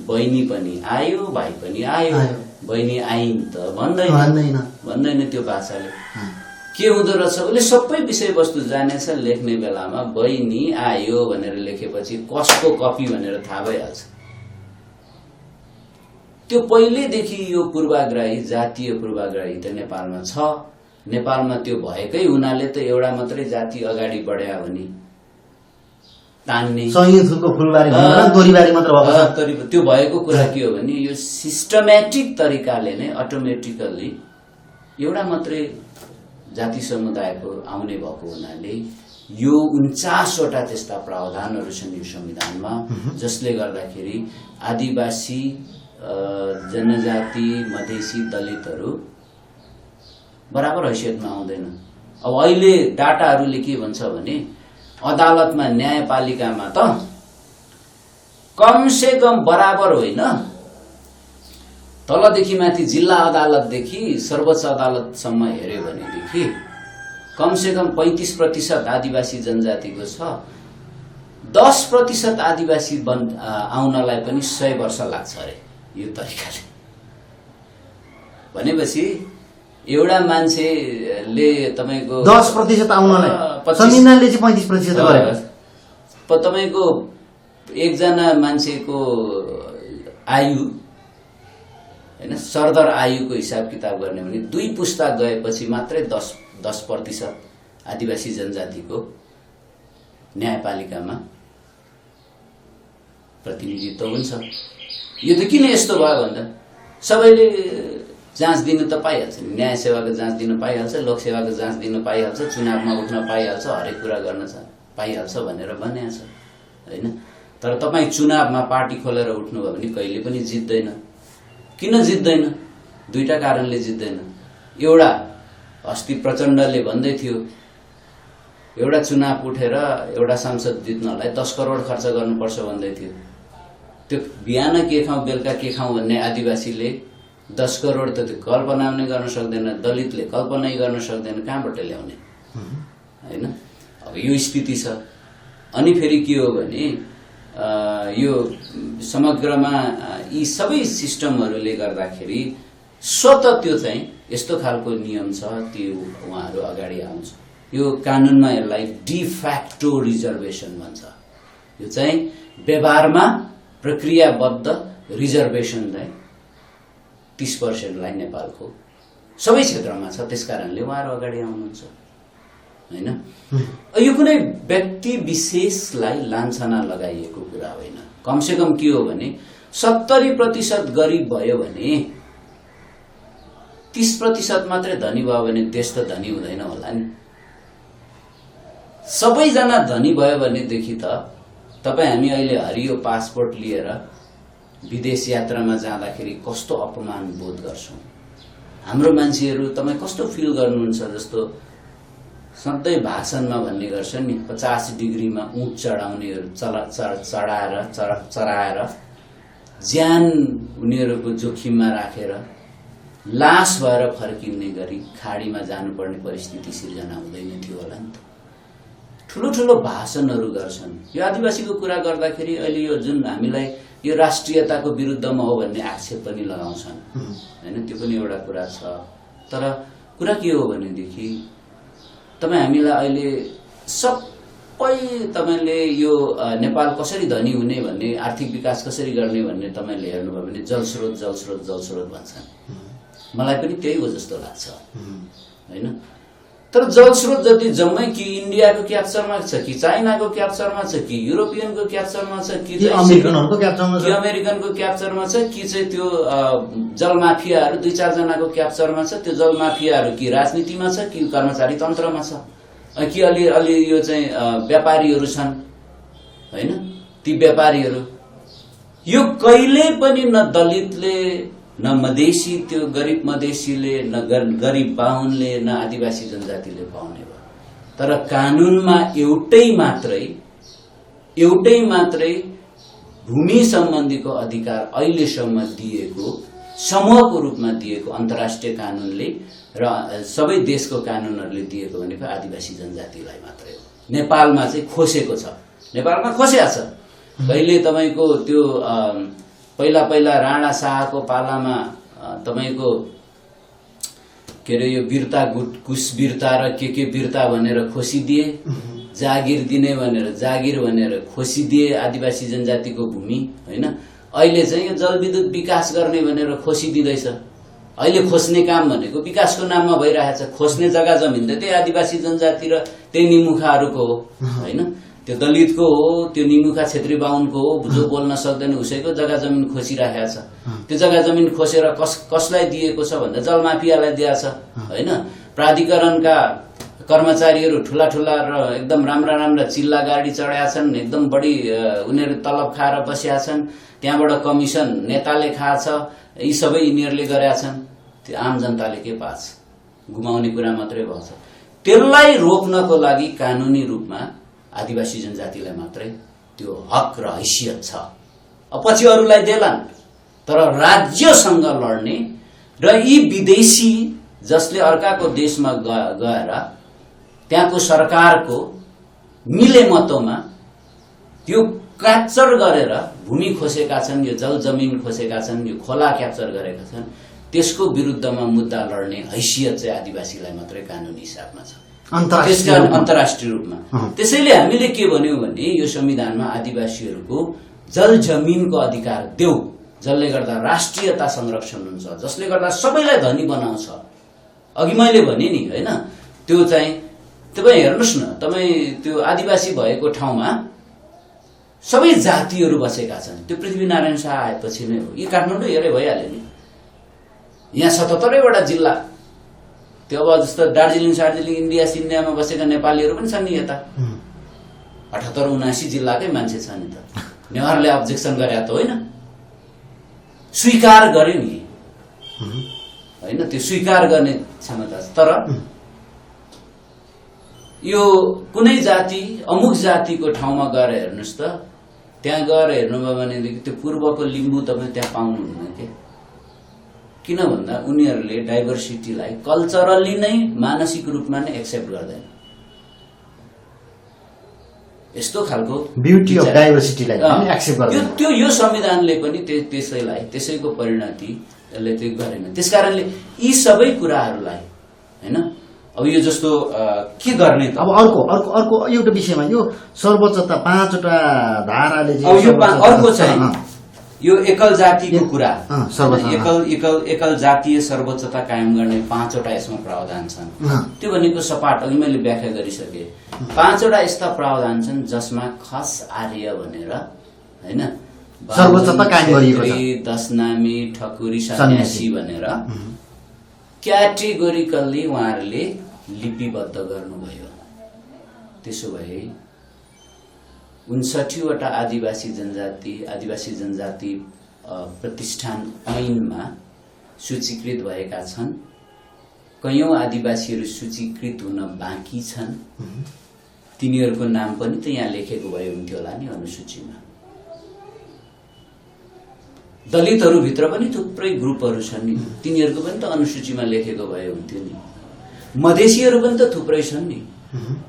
बहिनी पनि आयो, भाइ पनि आयो, बहिनी आइन् त भन्दैन त्यो भाषाले। के हुँदो रहेछ उसले सबै विषयवस्तु जानेछ, लेख्ने बेलामा बहिनी आयो भनेर लेखेपछि कसको कपी भनेर थाहा भइहाल्छ। त्यो पहिलेदेखि यो पूर्वाग्रही, जातीय पूर्वाग्रही त नेपालमा छ। नेपालमा त्यो भएकै हुनाले त एउटा मात्रै जाति अगाडि बढ्या भने तान्ने त्यो भएको कुरा के हो भने यो सिस्टमेटिक तरिकाले नै अटोमेटिकल्ली एउटा मात्रै जाति समुदायको आउने भएको हुनाले यो 49वटा त्यस्ता प्रावधानहरू छन् यो संविधानमा, जसले गर्दाखेरि आदिवासी, जनजाति, मधेसी, दलितहरू बराबर हैसियतमा आउँदैन। अब अहिले डाटाहरूले के भन्छ भने अदालतमा, न्यायपालिकामा त कम से कम बराबर होइन, तलदेखि माथि जिल्ला अदालतदेखि सर्वोच्च अदालतसम्म हेर्यो भनेदेखि कम से कम 35% आदिवासी जनजातिको छ। 10% आदिवासी आउनलाई पनि 100 वर्ष लाग्छ अरे यो तरिकाले। भनेपछि एउटा मान्छेले तपाईको 10% आउनलाई संविधानले चाहिँ 35% गरेको। तपाईको एकजना मान्छेको आयु हैन, सरदर आयुको हिसाब किताब गर्ने भने 2 पुस्ता गएपछि मात्रै 10% आदिवासी जनजातिको न्यायपालिकामा प्रतिनिधित्व हुन्छ। यो त किन यस्तो भयो भन्दा सबैले जाँच दिन त पाइहाल्छ, न्याय सेवाको जाँच दिन पाइहाल्छ, लोकसेवाको जाँच दिन पाइहाल्छ, चुनावमा उठ्न पाइहाल्छ, हरेक कुरा गर्न पाइहाल्छ भनेर भनेको छ हैन। तर तपाईँ चुनावमा पार्टी खोलेर उठ्नुभयो भने कहिले पनि जित्दैन। किन जित्दैन? 2टा कारणले जित्दैन। एउटा, अस्ति प्रचण्डले भन्दै थियो एउटा चुनाव उठेर एउटा सांसद जित्नलाई 10 करोड खर्च गर्नुपर्छ भन्दै थियो। त्यो बिहान के खाउँ बेलुका के खाउँ भन्ने आदिवासीले 10 करोड त त्यो कल्पना पनि गर्न सक्दैन, दलितले कल्पनै गर्न सक्दैन, कहाँबाट ल्याउने हैन। अब यो स्थिति छ। अनि फेरि के हो भने यो समग्रमा यी सबै सिस्टमहरूले गर्दाखेरि स्वतः त्यो चाहिँ यस्तो खालको नियम छ, त्यो उहाँहरू अगाडि आउँछ। यो कानुनमा यसलाई डिफ्याक्टो रिजर्भेसन भन्छ। यो चाहिँ व्यवहारमा प्रक्रियाबद्ध रिजर्भेसन चाहिँ 30%लाई नेपालको सबै क्षेत्रमा छ। त्यसकारणले उहाँहरू अगाडि आउनुहुन्छ होइन। यो कुनै व्यक्ति विशेषलाई लान्छना लगाइएको कुरा होइन। कमसेकम के हो भने 70% गरिब भयो भने 30% मात्रै धनी भयो भने देश त धनी हुँदैन होला नि। सबैजना धनी भयो भनेदेखि त तपाईँ हामी अहिले हरियो पासपोर्ट लिएर विदेश यात्रामा जाँदाखेरि कस्तो अपमान बोध गर्छौँ। हाम्रो मान्छेहरू तपाईँ कस्तो फिल गर्नुहुन्छ जस्तो सधैँ भाषणमा भन्ने गर्छन् नि 50 डिग्रीमा उँट चढाउनेहरू चढाएर ज्यान उनीहरूको जोखिममा राखेर लास भएर फर्किने गरी खाडीमा जानुपर्ने परिस्थिति सिर्जना हुँदैन थियो होला नि त। ठुलो ठुलो भाषणहरू गर्छन्। यो आदिवासीको कुरा गर्दाखेरि अहिले यो जुन हामीलाई यो राष्ट्रियताको विरुद्धमा हो भन्ने आक्षेप पनि लगाउँछन् होइन। त्यो पनि एउटा कुरा छ। तर कुरा के हो भनेदेखि तपाईँ हामीलाई अहिले सबै तपाईँले यो नेपाल कसरी धनी हुने भन्ने आर्थिक विकास कसरी गर्ने भन्ने तपाईँले हेर्नुभयो भने जलस्रोत जलस्रोत जलस्रोत भन्छन्। मलाई पनि त्यही हो जस्तो लाग्छ होइन। तर जलस्रोत जति जम्मै कि इन्डियाको क्याप्चरमा छ कि चाइनाको क्याप्चरमा छ कि युरोपियनको क्याप्चरमा छ कि अमेरिकनको क्याप्चरमा छ कि चाहिँ त्यो जलमाफियाहरू 2-4 जनाको क्याप्चरमा छ। त्यो जलमाफियाहरू कि राजनीतिमा छ कि कर्मचारी तन्त्रमा छ कि अलि यो चाहिँ व्यापारीहरू छन् होइन। ती व्यापारीहरू यो कहिले पनि न दलितले न मधेसी त्यो गरिब मधेसीले न गरिब बाहुनले न आदिवासी जनजातिले पाउने भयो। तर कानूनमा एउटै मात्रै भूमि सम्बन्धीको अधिकार अहिलेसम्म दिएको समूहको रूपमा दिएको अन्तर्राष्ट्रिय कानूनले र सबै देशको कानूनहरूले दिएको भनेको आदिवासी जनजातिलाई मात्रै हो। नेपालमा चाहिँ खोसेको छ। नेपालमा खोसेको छ। कहिले तपाईँको त्यो पहिला राणा शाहको पालामा तपाईँको के अरे यो बिर्ता कुश बिर्ता र के बिर्ता भनेर खोसिदिए। जागिर दिने भनेर जागिर भनेर खोसिदिए आदिवासी जनजातिको भूमि होइन। अहिले चाहिँ यो जलविद्युत विकास गर्ने भनेर खोसिदिँदैछ। अहिले खोज्ने काम भनेको विकासको नाममा भइरहेछ। खोज्ने जग्गा जमिन त त्यही आदिवासी जनजाति र त्यही निमुखाहरूको हो होइन। त्यो दलितको हो, त्यो निमुखा क्षेत्री बाहुनको हो, जो बोल्न सक्दैन उसैको जग्गा जमिन खोसिरहेको छ। त्यो जग्गा जमिन खोसेर कसलाई दिएको छ भन्दा जलमाफियालाई दिएको छ होइन। प्राधिकरणका कर्मचारीहरू ठुला र एकदम राम्रा चिल्ला गाडी चढाएका छन्। एकदम बढी उनीहरू तलब खाएर बसेका छन्। त्यहाँबाट कमिसन नेताले खाछ। यी सबै यिनीहरूले गरेका छन्। त्यो आम जनताले के पाछ? गुमाउने कुरा मात्रै भएको छ। त्यसलाई रोक्नको लागि कानुनी रूपमा आदिवासी जनजातिलाई मात्रै त्यो हक र हैसियत छ। पछि अरूलाई देलान्। तर राज्यसँग लड्ने र यी विदेशी जसले अर्काको देशमा गएर त्यहाँको सरकारको मिलेमतोमा त्यो क्याप्चर गरेर भूमि खोसेका छन्, यो जल जमिन खोसेका छन्, यो खोला क्याप्चर गरेका छन्, त्यसको विरुद्धमा मुद्दा लड्ने हैसियत चाहिँ आदिवासीलाई मात्रै कानुनी हिसाबमा छ, अन्तर्राष्ट्रिय रूपमा। त्यसैले हामीले के भन्यौं भने यो संविधानमा आदिवासीहरूको जल जमिनको अधिकार देऊ, जसले गर्दा राष्ट्रियता संरक्षण हुन्छ, जसले गर्दा सबैलाई धनी बनाउँछ। अघि मैले भने नि हैन, त्यो चाहिँ तपाई हेर्नुस् न, तपाई त्यो आदिवासी भएको ठाउँमा सबै जातिहरू बसेका छन्। त्यो पृथ्वीनारायण शाह आएपछि नै हो। यो काठमाडौँ हेरे भइहाल्यो नि। यहाँ 77 वटा जिल्ला, त्यो अब जस्तो दार्जिलिङ इन्डिया सिन्डियामा बसेका नेपालीहरू पनि छन् नि यता। 78-79 जिल्लाकै मान्छे छ नि त। नेवारले अब्जेक्सन गरे त होइन, स्वीकार गरे नि हैन, त्यो स्वीकार गर्ने क्षमता छ। तर यो कुनै जाति अमुक जातिको ठाउँमा गएर हेर्नुस् त, त्यहाँ गएर हेर्नुभयो भनेदेखि त्यो पूर्वको लिम्बू तपाईँ त्यहाँ पाउनुहुन्न के। किन भन्दा उनीहरूले डाइभर्सिटीलाई कल्चरली नै मानसिक रूपमा नै एक्सेप्ट गर्दैन। यस्तो खालको ब्युटी अफ डाइभर्सिटीलाई पनि एक्सेप्ट गर्दैन। त्यो यो संविधानले पनि त्यसैलाई, त्यसैको परिणति यसले त्यो गरेन। त्यसकारणले यी सबै कुराहरूलाई हैन, अब यो जस्तो के गर्ने त। अब अर्को एउटा विषयमा यो सर्वोच्च 5 वटा धाराले अब यो अर्को चाहिँ यो एकल जातिको कुरा एकल जातीय सर्वोच्चता कायम गर्ने 5 वटा यसमा प्रावधान छन्। त्यो भनेको सपाट अघि मैले व्याख्या गरिसके 5 वटा यस्ता प्रावधान छन् जसमा खस आर्य भनेर हैन सर्वोच्चता कायम गरिएको छ। दशनामी ठकुरी सन्यासी भनेर क्याटेगोरिकल्ली उहाँहरूले लिपिबद्ध गर्नुभयो। त्यसो भए 59 वटा आदिवासी जनजाति प्रतिष्ठान ऐनमा सूचीकृत भएका छन्। कयौं आदिवासीहरू सूचीकृत हुन बाँकी छन्। तिनीहरूको नाम पनि त यहाँ लेखेको भए हुन्थ्यो होला नि अनुसूचीमा। दलितहरू भित्र पनि थुप्रै ग्रुपहरू छन् नि, तिनीहरूको पनि त अनुसूचीमा लेखेको भए हुन्थ्यो नि। मधेसीहरू पनि त थुप्रै छन् नि,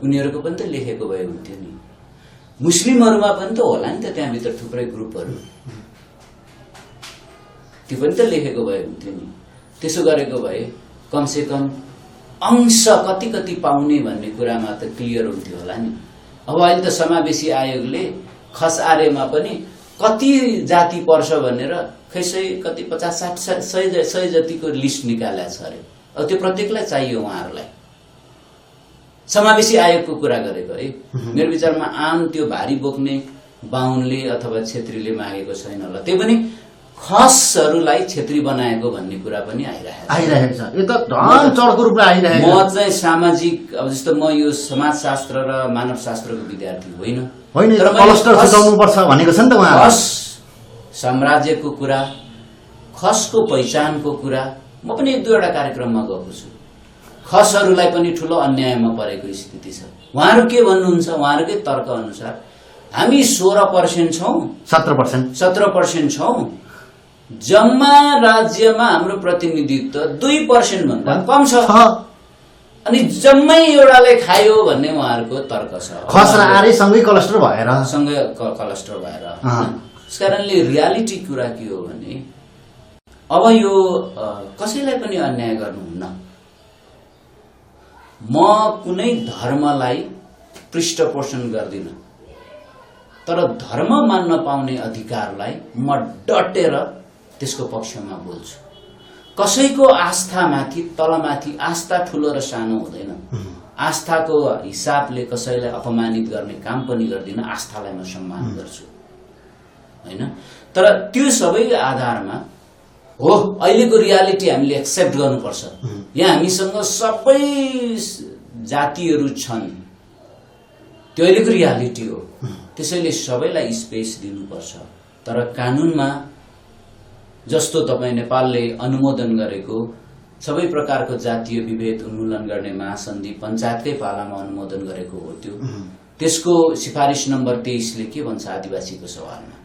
उनीहरूको पनि त लेखेको भए हुन्थ्यो नि। मुस्लिमहरूमा पनि त होला नि त त्यहाँभित्र थुप्रै ग्रुपहरू, त्यो पनि त लेखेको भए हुन्थ्यो नि। त्यसो गरेको भए कमसे कम अंश कति कति पाउने भन्ने कुरामा त क्लियर हुन्थ्यो होला नि। अब अहिले त समावेशी आयोगले खस आर्यमा पनि कति जाति पर्छ भनेर खै कति 50-60-100 जतिको लिस्ट निकालेको छ अरे। अब त्यो प्रत्येकलाई चाहियो उहाँहरूलाई। समावेशी आयोगको कुरा गरेको है, मेरो विचारमा आम त्यो भारी बोक्ने बाहुनले अथवा छेत्रीले मागेको छैन होला। त्यो पनि खसहरूलाई छेत्री बनाएको भन्ने कुरा पनि आइरहेको छ। यो त धन चढको रूपमा आइरहेको। म चाहिँ सामाजिक अब जस्तो म यो समाजशास्त्र र मानवशास्त्रको विद्यार्थी होइन, तर क्लस्टर छुटाउनुपर्छ भनेको छ नि त उहाँ। खस साम्राज्यको कुरा, खसको पहिचानको कुरा म पनि 1-2 कार्यक्रममा गएको छु। खसहरूलाई पनि ठूलो अन्यायमा परेको स्थिति छ। उहाँहरू के भन्नुहुन्छ, उहाँहरूकै तर्क अनुसार हामी 16% छौं, 17% छौं, जम्मा राज्यमा हाम्रो प्रतिनिधित्व 2% भन्दा कम छ, अनि जम्मै एउटाले खायो भन्ने उहाँहरूको तर्क छ। खस र आर्य सँगै क्लस्टर भएर त्यसकारणले रियालिटी कुरा के हो भने अब यो कसैलाई पनि अन्याय गर्नुहुन्न। म कुनै धर्मलाई पृष्ठपोषण गर्दिन, तर धर्म मान्न पाउने अधिकारलाई म डटेर त्यसको पक्षमा बोल्छु। कसैको आस्थामाथि तलमाथि आस्था ठूलो र सानो हुँदैन। आस्थाको हिसाबले कसैलाई अपमानित गर्ने काम पनि गर्दिन, आस्थालाई म सम्मान गर्छु हैन। तर त्यो सबै आधारमा हो अहिलेको रियालिटी हामीले एक्सेप्ट गर्नुपर्छ। यहाँ हामीसँग सबै जातिहरू छन्, त्यो अहिलेको रियालिटी हो। त्यसैले सबैलाई स्पेस दिनुपर्छ। तर कानूनमा जस्तो तपाईँ नेपालले अनुमोदन गरेको सबै प्रकारको जातीय विभेद उन्मूलन गर्ने महासन्धि पञ्चायतकै पालामा अनुमोदन गरेको हो, त्यसको सिफारिस नम्बर 23 ले के भन्छ आदिवासीको सवालमा,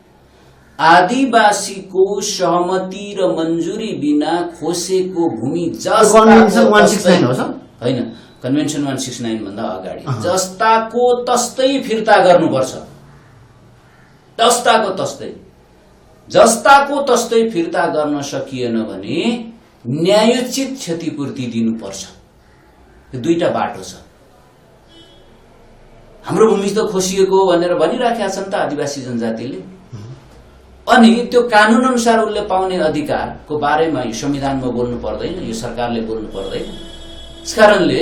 आदिवासीको सहमति र मन्जुरी बिना खोसेको भूमि होइन, कन्भेन्सन 169 भन्दा अगाडि जस्ताको तस्तै फिर्ता गर्नुपर्छ। जस्ताको तस्तै फिर्ता गर्न सकिएन भने न्यायोचित क्षतिपूर्ति दिनुपर्छ। यो 2टा बाटो छ। हाम्रो भूमि त खोसिएको भनेर भनिराखेका छन् त आदिवासी जनजातिले, अनि त्यो कानून अनुसार उसले पाउने अधिकारको बारेमा यो संविधानमा बोल्नु पर्दैन, यो सरकारले बोल्नु पर्दैन। त्यसकारणले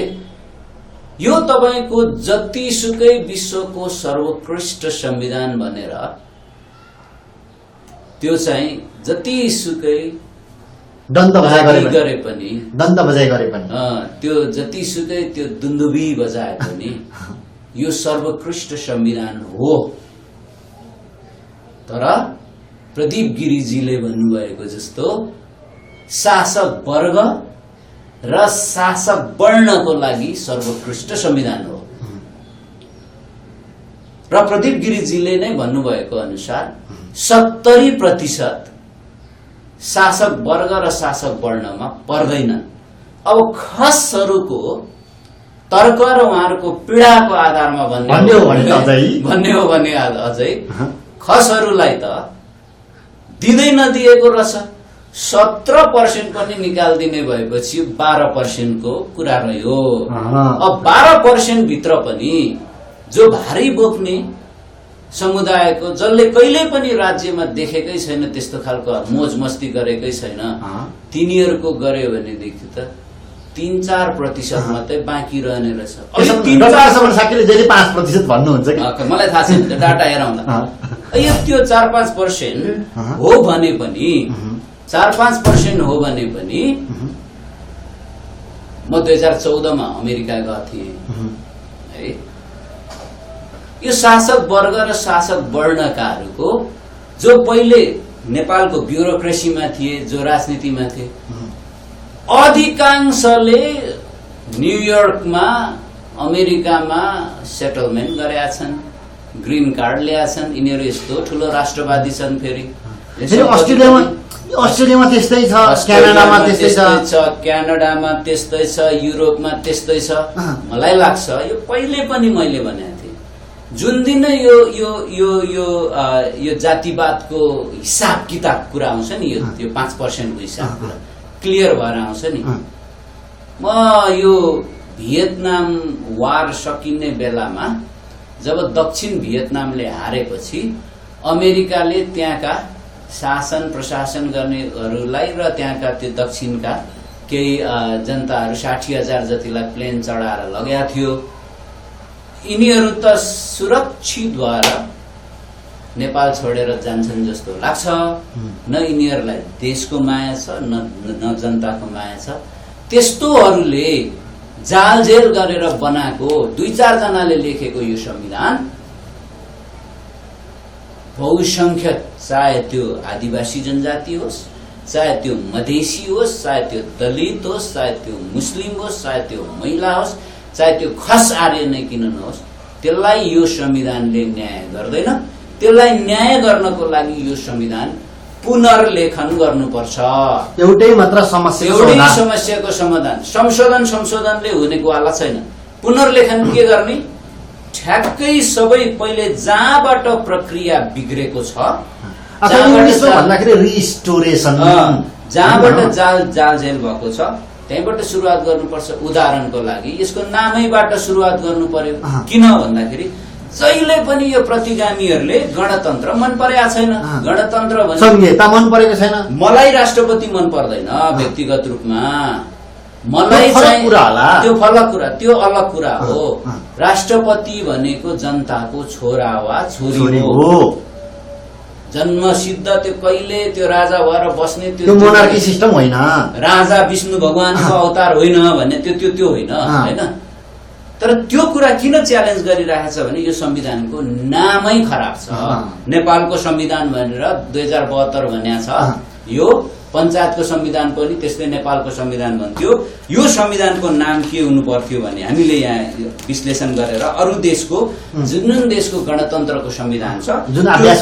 यो तपाईको जतिसुकै विश्वको सर्वोत्कृष्ट संविधान भनेर त्यो चाहिँ जतिसुकै दन्त बजाए गरे पनि त्यो जतिसुकै त्यो दुन्दुबी बजाए पनि यो सर्वोत्कृष्ट संविधान हो। तर प्रदीप गिरिजीले भन्नुभएको जस्तो शासक वर्ग र शासक वर्णको लागि सर्वोत्कृष्ट संविधान हो। र प्रदीप गिरिजीले नै भन्नुभएको अनुसार 70% शासक वर्ग र शासक वर्णमा पर्दैनन्। अब खसहरूको तर्क र उहाँहरूको पीडाको आधारमा भन्ने हो भने अझै खसहरूलाई त दिँदै नदिएको रहेछ। 17% पनि निकालिदिने भएपछि 12% को कुरा रह्यो। अब 12% भित्र पनि जो भारी बोक्ने समुदायको जसले कहिल्यै पनि राज्यमा देखेकै छैन त्यस्तो खालको मोज मस्ती गरेकै छैन तिनीहरूको गर्यो भनेदेखि त 3-4% मात्रै बाँकी रहने रहेछ। साक्यले जहिले 5% भन्नुहुन्छ कि मलाई थाहा छैन डाटा हेराउँदा यो त्यो 4-5% हो भने पनि 4-5% हो भने पनि म 2014 मा अमेरिका गएको थिएँ है। यो शासक वर्ग र शासक वर्णकाहरूको जो पहिले नेपालको ब्युरोक्रेसीमा थिए, जो राजनीतिमा थिए, अधिकांशले न्युयोर्कमा अमेरिकामा सेटलमेन्ट गरेका छन्, ग्रीन कार्ड ल्याएका छन्। यिनीहरू यस्तो ठुलो राष्ट्रवादी छन्। फेरि अस्ट्रेलियामा त्यस्तै छ, क्यानाडामा त्यस्तै छ, क्यानाडामा त्यस्तै छ, युरोपमा त्यस्तै छ। मलाई लाग्छ यो पहिले पनि मैले भनेको थिएँ, जुन दिन यो यो यो यो यो जातिवादको हिसाब किताब कुरा आउँछ नि, यो 5% को हिसाब कुरा क्लियर भएर आउँछ नि, म यो भियतनाम वार सकिने बेलामा जब दक्षिण भियतनामले हारेपछि अमेरिकाले त्यहाँका शासन प्रशासन गर्नेहरूलाई र त्यहाँका त्यो दक्षिणका केही जनताहरू 60,000 जतिलाई प्लेन चढाएर लगेका थियो। यिनीहरू त सुरक्षित भएर नेपाल छोडेर जान्छन् जस्तो लाग्छ। न यिनीहरूलाई देशको माया छ, न जनताको माया छ। त्यस्तोहरूले जालझेल गरेर बनाएको 2-4 जनाले लेखेको यो संविधान बहुसंख्यक, चाहे त्यो आदिवासी जनजाति होस्, चाहे त्यो मधेसी होस्, चाहे त्यो दलित होस्, चाहे त्यो मुस्लिम होस्, चाहे त्यो महिला होस्, चाहे त्यो खस आर्य नै किन नहोस्, त्यसलाई यो संविधानले न्याय गर्दैन। त्यसलाई न्याय गर्नको लागि यो संविधान पुनर्लेखन गर्नुपर्छ। एउटै मात्र समस्याको समाधान। संशोधनले हुनेवाला छैन। पुनर्लेखन के गर्ने? ठ्याक्कै सबै पहिले जहाँबाट प्रक्रिया बिग्रेको छ, रिस्टोरेसन, जहाँबाट जालझेल भएको छ त्यहीबाट सुरुवात गर्नुपर्छ। उदाहरणको लागि यसको नामैबाट सुरुवात गर्नु पर्यो। किन भन्दाखेरि जहिले पनि यो प्रतिगामीहरूले गणतन्त्र मन परेको छैन। गणतन्त्र संहिता मन परेको छैन। मलाई राष्ट्रपति मन पर्दैन व्यक्तिगत रूपमा, मलाई चाहिँ त्यो फरक कुरा, त्यो अलग कुरा हो। राष्ट्रपति भनेको जनताको छोरा वा छोरी हो। जन्मसिद्ध त्यो कहिले त्यो राजा भएर बस्ने त्यो मोनार्की सिस्टम होइन। राजा विष्णु भगवानको अवतार होइन भन्ने त्यो होइन हैन। तर त्यो कुरा किन च्यालेन्ज गरिरहेको छ भने यो संविधानको नामै खराब छ। नेपालको संविधान भनेर 2072 भनेको छ। यो पञ्चायतको संविधान पनि त्यस्तै नेपालको संविधान भन्थ्यो। यो संविधानको नाम के हुनु पर्थ्यो भने हामीले यहाँ विश्लेषण गरेर अरू देशको जुन देशको गणतन्त्रको संविधान छ, जुन अभ्यास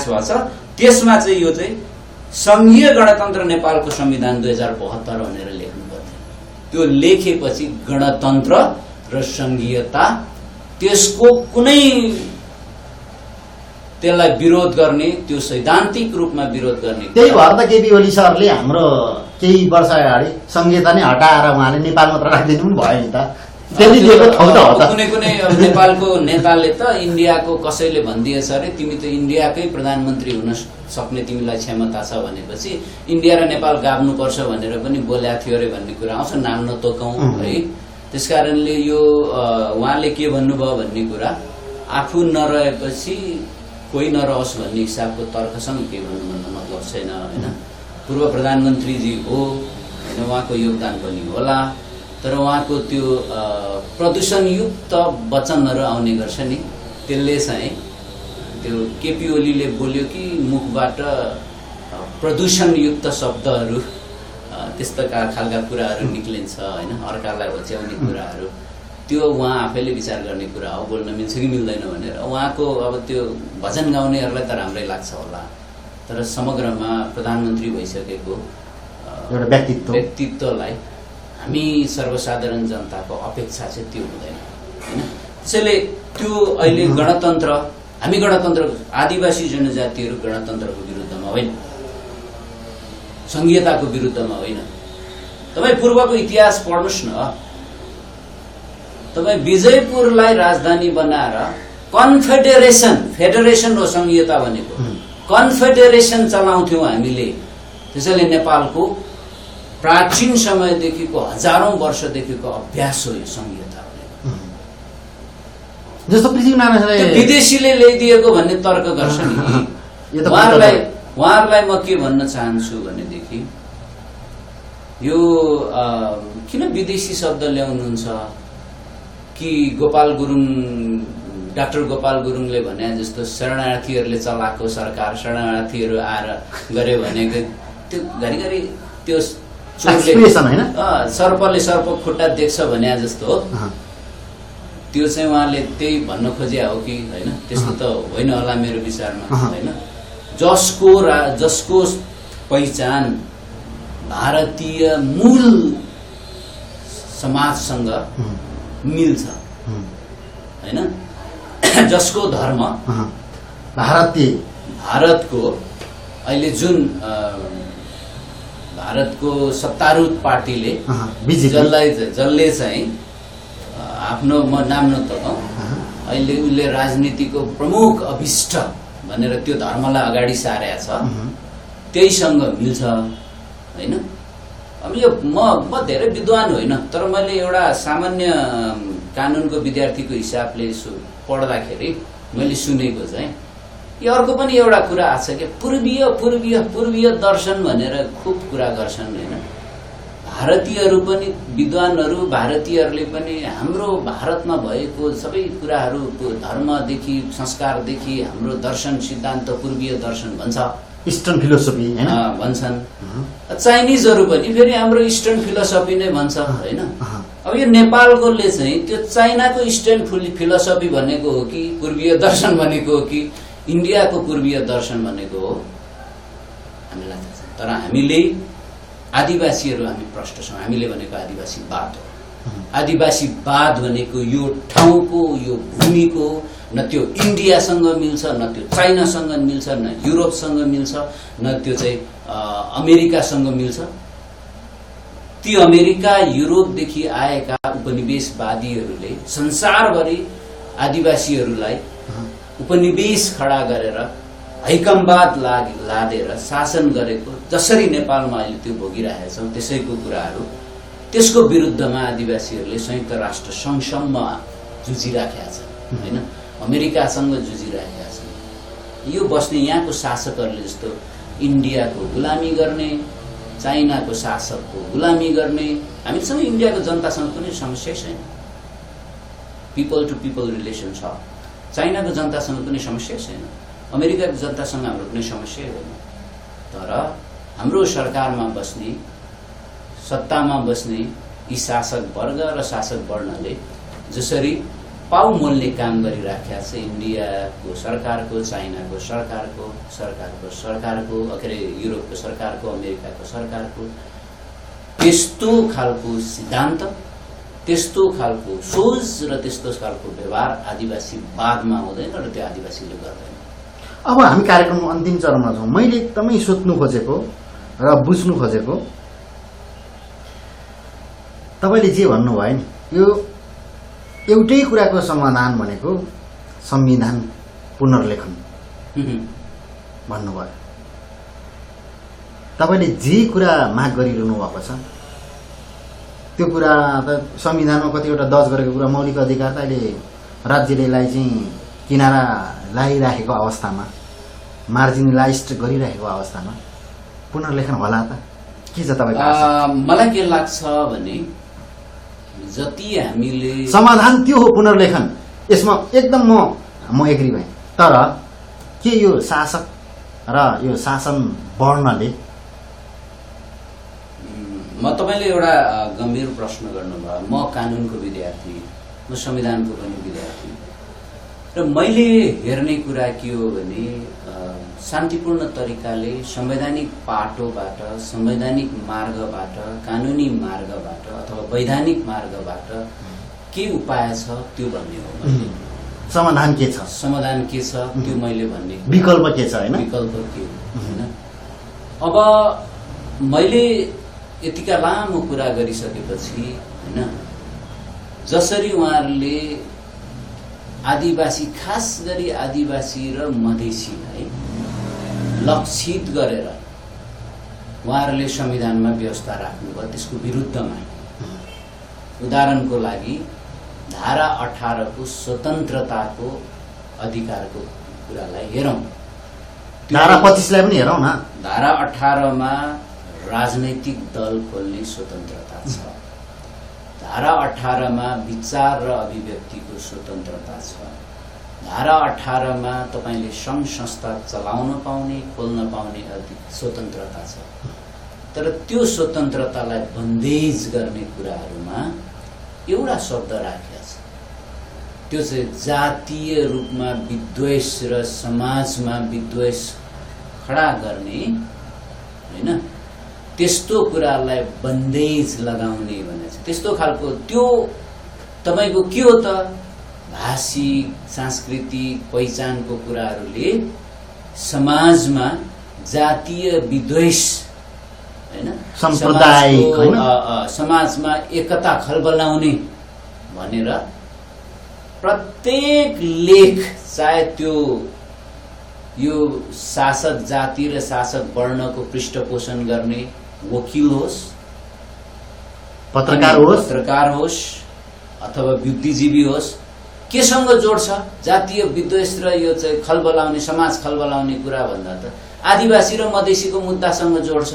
भएको छ, त्यसमा चाहिँ यो चाहिँ संघीय गणतन्त्र नेपालको संविधान 2072 भनेर लेख्नु पर्थ्यो। त्यो लेखेपछि गणतन्त्र र संघीयता त्यसको कुनै त्यसलाई विरोध गर्ने, त्यो सैद्धान्तिक रूपमा विरोध गर्ने। त्यही भएर त केपी ओली सरले हाम्रो केही वर्ष अगाडि संहिता नै हटाएर उहाँले नेपाल मात्र राखिदिनु पनि भयो नि त। कुनै नेपालको नेताले त इन्डियाको कसैले भनिदिएछ अरे तिमी त इन्डियाकै प्रधानमन्त्री हुन सक्ने तिमीलाई क्षमता छ भनेपछि इन्डिया र नेपाल गाभ्नुपर्छ भनेर पनि बोलेको थियो अरे भन्ने कुरा आउँछ। नाम नतोकौँ है। त्यसकारणले यो उहाँले के भन्नुभयो भन्ने कुरा आफू नरहेपछि कोही नरहोस् भन्ने हिसाबको तर्कसँग के भन्नु मतलब छैन हैन। पूर्व प्रधानमन्त्रीजी हो हैन, उहाँको योगदान पनि होला, तर उहाँको त्यो प्रदूषणयुक्त वचनहरू आउने गर्छ नि, त्यसले चाहिँ त्यो केपी ओलीले बोल्यो कि मुखबाट प्रदूषणयुक्त शब्दहरू त्यस्ता खालका कुराहरू निक्लिन्छ हैन, अर्कालाई होच्याउने कुराहरू, त्यो उहाँ आफैले विचार गर्ने कुरा हो। बोल्न मिल्छ कि मिल्दैन भनेर उहाँको अब त्यो भजन गाउनेहरूलाई त राम्रै लाग्छ होला, तर समग्रमा प्रधानमन्त्री भइसकेको एउटा व्यक्तित्वलाई हामी सर्वसाधारण जनताको अपेक्षा चाहिँ त्यो हुँदैन हैन। त्यसैले त्यो अहिले गणतन्त्र, हामी गणतन्त्र, आदिवासी जनजातिहरू गणतन्त्रको विरुद्धमा होइन, संघीयताको विरुद्धमा होइन। तपाईँ पूर्वको इतिहास पढ्नुहोस् न। तपाईँ विजयपुरलाई राजधानी बनाएर कन्फेडरेसन, फेडरेसन हो संघीयता भनेको, कन्फेडरेसन चलाउँथ्यौं हामीले। त्यसैले नेपालको प्राचीन समयदेखिको हजारौं वर्षदेखिको अभ्यास हो यो संघीयता भनेको। जस्तो पृथ्वीनारायण विदेशीले ल्याइदिएको भन्ने तर्क गर्छ नि। उहाँहरूलाई म के भन्न चाहन्छु भनेदेखि यो किन विदेशी शब्द ल्याउनुहुन्छ कि डाक्टर गोपाल गुरुङले भने जस्तो शरणार्थीहरूले चलाएको सरकार, शरणार्थीहरू आएर गरे भनेको त्यो घरिघरि त्यो सर्पले सर्प खुट्टा देख्छ भने जस्तो हो। त्यो चाहिँ उहाँले त्यही भन्न खोजे हो कि होइन? त्यस्तो त होइन होला मेरो विचारमा, होइन? जसको पहिचान भारतीय मूल समाजसँग मिल्छ, होइन? जसको धर्म भारतको अहिले जुन भारतको सत्तारूढ पार्टीले जसले चाहिँ आफ्नो नाम नतकाउँ अहिले उसले राजनीतिको प्रमुख अभिष्ट भनेर त्यो धर्मलाई अगाडि सारेको छ, त्यहीसँग मिल्छ, होइन? अब यो म धेरै विद्वान होइन, तर मैले एउटा सामान्य कानुनको विद्यार्थीको हिसाबले पढ्दाखेरि मैले सुनेको चाहिँ यो अर्को पनि एउटा कुरा आएको छ कि पूर्वीय दर्शन भनेर खुब कुरा गर्छन्, होइन? भारतीयहरू पनि विद्वानहरू, भारतीयहरूले पनि हाम्रो भारतमा भएको सबै कुराहरू धर्मदेखि संस्कारदेखि हाम्रो दर्शन सिद्धान्त पूर्वीय दर्शन भन्छ, इस्टर्न फिलोसफी भन्छन्। चाइनिजहरू पनि फेरि हाम्रो इस्टर्न फिलोसफी नै भन्छ, होइन? अब यो नेपालकोले चाहिँ त्यो चाइनाको इस्टर्न फिलोसफी भनेको हो कि पूर्वीय दर्शन भनेको हो कि इन्डियाको पूर्वीय दर्शन भनेको हो हामीलाई थाहा छ। तर हामीले आदिवासीहरू हामी प्रष्ट छौँ। हामीले भनेको आदिवासीवाद हो। आदिवासीवाद भनेको यो ठाउँको, यो भूमिको न त्यो इन्डियासँग मिल्छ, न त्यो चाइनासँग मिल्छ, न युरोपसँग मिल्छ, न त्यो चाहिँ अमेरिकासँग मिल्छ। ती अमेरिका युरोपदेखि आएका उपनिवेशवादीहरूले संसारभरि आदिवासीहरूलाई उपनिवेश खडा गरेर हैकमवाद लादेर शासन गरेको जसरी नेपालमा अहिले त्यो भोगिरहेका छौँ त्यसैको कुराहरू, त्यसको विरुद्धमा आदिवासीहरूले संयुक्त राष्ट्र सङ्घसम्म जुझिराखेका छन्, होइन? अमेरिकासँग जुझिराखेका छन्। यो बस्ने यहाँको शासकहरूले जस्तो इन्डियाको गुलामी गर्ने, चाइनाको शासकको गुलामी गर्ने, हामीसँग इन्डियाको जनतासँग कुनै समस्या छैन, पिपल टु पिपल रिलेसन छ। चाइनाको जनतासँग कुनै समस्या छैन, अमेरिकाको जनतासँग हाम्रो कुनै समस्या होइन। तर हाम्रो सरकारमा बस्ने, सत्तामा बस्ने यी शासक वर्ग र शासक वर्णले जसरी पाउ मोल्ने काम गरिराखेका छ इन्डियाको सरकारको, चाइनाको सरकारको, के अरे युरोपको सरकारको, अमेरिकाको सरकारको, त्यस्तो खालको सिद्धान्त, त्यस्तो खालको सोच र त्यस्तो खालको व्यवहार आदिवासीवादमा हुँदैन र त्यो आदिवासीले गर्दैन। अब हामी कार्यक्रमको अन्तिम चरणमा छौँ। मैले एकदमै सोध्नु खोजेको र बुझ्नु खोजेको, तपाईँले जे भन्नुभयो नि, यो एउटै कुराको समाधान भनेको संविधान पुनर्लेखन भन्नुभयो। तपाईँले जे कुरा माग गरिरहनु भएको छ त्यो कुरा त संविधानमा कतिवटा दर्ज गरेको कुरा, मौलिक अधिकार त अहिले राज्यले यसलाई चाहिँ किनारा लगाइराखेको अवस्थामा, मार्जिनलाइज्ड गरिरहेको अवस्थामा पुनर्लेखन होला त? के छ तपाईँको आशा? मलाई के लाग्छ भने जति हामीले समाधान त्यो हो पुनर्लेखन, यसमा एकदम म एग्री भएँ। तर के यो शासक र यो शासन वर्णले, म तपाईँले एउटा गम्भीर प्रश्न गर्नुभयो। म कानुनको विद्यार्थी, म संविधानको पनि विद्यार्थी, र मैले हेर्ने कुरा के हो भने शान्तिपूर्ण तरिकाले संवैधानिक पाटोबाट, संवैधानिक मार्गबाट, कानुनी मार्गबाट अथवा वैधानिक मार्गबाट के उपाय छ त्यो भन्ने हो। समाधान के छ, समाधान के छ त्यो मैले भन्ने, विकल्प के छ, होइन? विकल्प के हो, होइन? अब मैले यतिका लामो कुरा गरिसकेपछि, होइन, जसरी उहाँहरूले आदिवासी खास गरी आदिवासी र मधेसीलाई लक्षित गरेर उहाँहरूले संविधानमा व्यवस्था राख्नुभयो त्यसको विरुद्धमा। उदाहरणको लागि धारा 18 को स्वतन्त्रताको अधिकारको कुरालाई हेरौं। धारा 25 लाई पनि हेरौं न। धारा 18 मा राजनैतिक दल खोल्ने स्वतन्त्रता छ। धारा 18 मा विचार र अभिव्यक्तिको स्वतन्त्रता छ। धारा 18 मा तपाईले संघ संस्था चलाउन पाउने खोल्न पाउने स्वतन्त्रता छ। तर त्यो स्वतन्त्रतालाई बन्देज गर्ने कुराहरुमा एउटा शब्द राखिएको छ, त्यो चाहिँ जातीय रूपमा विद्वेष र समाजमा विद्वेष खडा गर्ने हैन, त्यस्तो कुरालाई बन्देज लगाउने भने चाहिँ त्यस्तो खालको त्यो तपाईको के हो त भाषिक सांस्कृतिक पहिचानको कुराहरूले समाजमा जातीय विद्वेष हैन साम्प्रदायिक हैन समाजमा एकता खलबलाउने भनेर प्रत्येक लेख चाहे त्यो यो शासक जाति र शासक वर्णको पृष्ठपोषण गर्ने वकिल होस्, पत्रकार होस् अथवा बुद्धिजीवी होस्, केसँग जोड्छ जातीय विद्वेष र यो चाहिँ खलबलाउने समाज खलबलाउने कुरा भन्दा त आदिवासी र मधेसीको मुद्दासँग जोड्छ।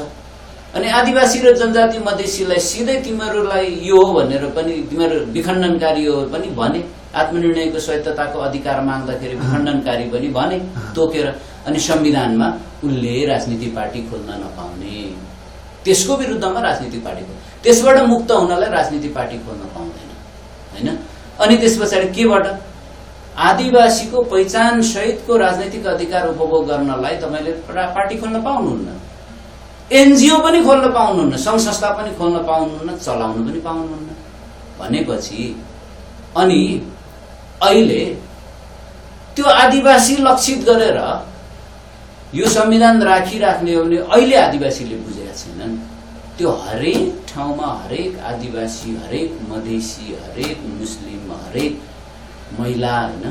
अनि आदिवासी र जनजाति मधेसीलाई सिधै तिमीहरूलाई यो हो भनेर पनि तिमीहरू विखण्डनकारी हो पनि भने, आत्मनिर्णयको स्वायत्तताको अधिकार माग्दाखेरि विखण्डनकारी पनि भने तोकेर। अनि संविधानमा उनले राजनीतिक पार्टी खोल्न नपाउने, त्यसको विरुद्धमा राजनीतिक पार्टी खोल्न, त्यसबाट मुक्त हुनलाई राजनीतिक पार्टी खोल्न पाउँदैन हैन। अनि त्यसपछि केबाट आदिवासीको पहिचान सहितको राजनीतिक अधिकार उपभोग गर्नलाई तपाईले पार्टी खोल्न पाउनुहुन्न, एनजीओ पनि खोल्न पाउनुहुन्न, संघ संस्था पनि खोल्न पाउनुहुन्न, चलाउन पनि पाउनुहुन्न भनेपछि अनि अहिले त्यो आदिवासी लक्षित गरेर यो संविधान राखिराख्ने हो भने अहिले आदिवासीले बुझेका छैनन्। त्यो हरेक ठाउँमा हरेक आदिवासी, हरेक मधेसी, हरेक मुस्लिम, हरेक महिला हैन,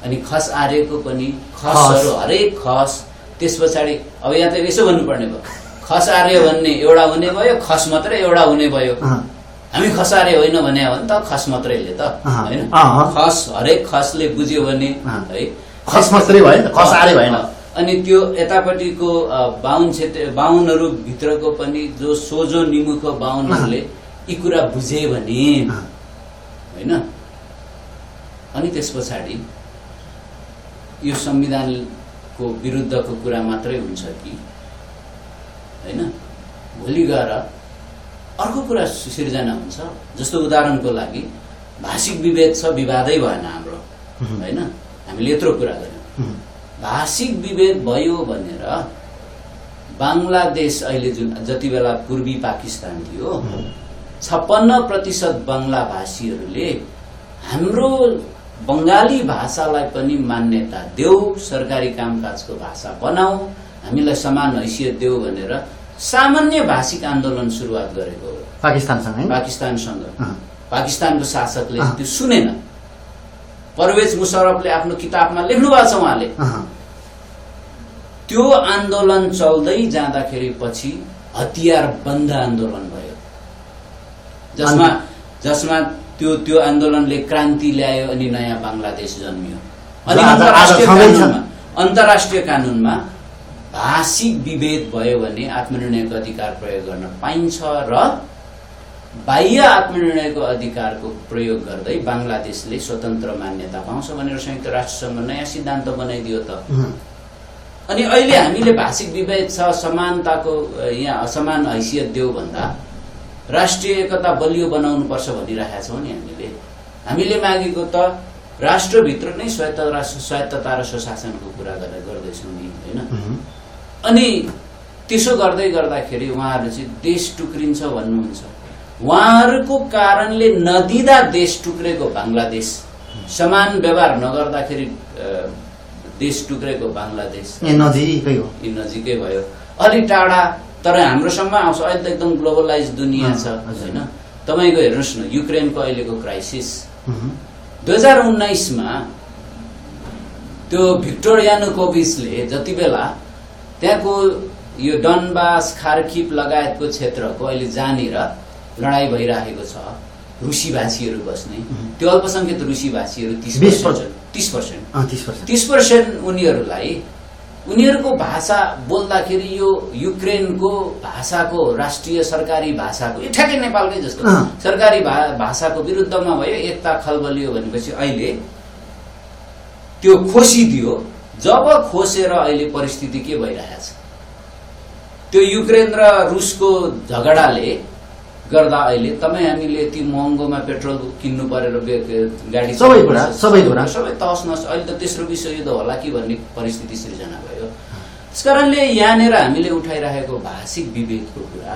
अनि खस आर्यको पनि खसहरू हरेक खस। त्यस पछाडि अब यहाँ त यसो भन्नुपर्ने भयो, खस आर्य भन्ने एउटा हुने भयो, खस मात्रै एउटा हुने भयो। हामी खस आर्य होइन भने हो नि त, खस मात्रैले त हैन, खस हरेक खसले बुझ्यो भने है खस मात्रै भयो, खस आर्य भएन। अनि त्यो यतापट्टिको बाहुन क्षेत्र बाहुनहरू भित्रको पनि जो सोझो निमुख बाहुनहरूले यी कुरा बुझे भने हैन, अनि त्यस पछाडि यो संविधानको विरुद्धको कुरा मात्रै हुन्छ कि हैन, भोलि गएर अर्को कुरा सिर्जना हुन्छ। जस्तो उदाहरणको लागि भाषिक विभेद छ, विवादै भएन हाम्रो हैन, हामीले यत्रो कुरा गर्यौं। भाषिक विभेद भयो भनेर बांग्लादेश अहिले जुन जति बेला पूर्वी पाकिस्तान थियो 56% बंगला भाषीहरूले हाम्रो बंगाली भाषालाई पनि मान्यता देऊ, सरकारी कामकाजको भाषा बनाऊ, हामीलाई समान हैसियत देऊ भनेर सामान्य भाषिक आन्दोलन सुरुवात गरेको हो पाकिस्तानसँग। पाकिस्तानको शासकले त्यो सुनेन। परवेज मुशर्रफले आफ्नो किताबमा लेख्नु भएको छ, उहाँले त्यो आन्दोलन चल्दै जाँदाखेरि पछि हतियार बन्द आन्दोलन भयो, जसमा त्यो आन्दोलनले क्रान्ति ल्यायो अनि नयाँ बांग्लादेश जन्मियो। अनि अन्तर्राष्ट्रिय कानूनमा भाषिक विभेद भयो भने आत्मनिर्णयको अधिकार प्रयोग गर्न पाइन्छ र बाह्य आत्मनिर्णयको अधिकारको प्रयोग गर्दै बांग्लादेशले स्वतन्त्र मान्यता पाउँछ भनेर संयुक्त राष्ट्रसङ्घ नयाँ सिद्धान्त बनाइदियो त। अनि अहिले हामीले भाषिक विभेद छ, समानताको यहाँ असमान हैसियत देऊ भन्दा राष्ट्रिय एकता बलियो बनाउनु पर्छ भनिरहेका छौं नि हामीले मागेको त राष्ट्रभित्र नै स्वायत्तता र स्वशासनको कुरा गर्दैछौँ नि हैन। अनि त्यसो गर्दै गर्दाखेरि उहाँहरु चाहिँ देश टुक्रिन्छ भन्नुहुन्छ। उहाँहरुको कारणले नदिदा देश टुक्रेको बांग्लादेश, समान व्यवहार नगर्दाखेरि देश टुक्रेको बांग्लादेश नजिकै भयो। अलि टाढा तर हाम्रोसम्म आउँछ। अहिले त एकदम ग्लोबलाइज दुनिया छ हैन। तपाईको हेर्नुस् न युक्रेनको अहिलेको क्राइसिस 2019 मा त्यो भिक्टर यानुकोभिचले जति बेला त्यहाँको यो डनबास खार्किभ लगायतको क्षेत्रको अहिले जहाँनिर लडाई भइरहेको छ रुसी भाषीहरू बस्ने त्यो अल्पसंख्यक रुसी भाषीहरू 30% उनीहरूलाई उनीहरूको भाषा बोल्दाखेरि यो युक्रेनको भाषाको राष्ट्रिय सरकारी भाषाको यो ठ्याक्कै नेपालकै जस्तो सरकारी भाषाको विरुद्धमा भयो, एकता खलबलियो भनेपछि अहिले त्यो खोसिदियो। जब खोसेर अहिले परिस्थिति के भइरहेछ, त्यो युक्रेन र रुसको झगडाले गर्दा अहिले हामीले यति महँगोमा पेट्रोल किन्नु परेर गाडी सबै कुरा तहस नहस, अहिले त तेस्रो विश्वयुद्ध होला कि भन्ने परिस्थिति सृजना भयो। त्यसकारणले यहाँनिर हामीले उठाइरहेको भाषिक विभेदको कुरा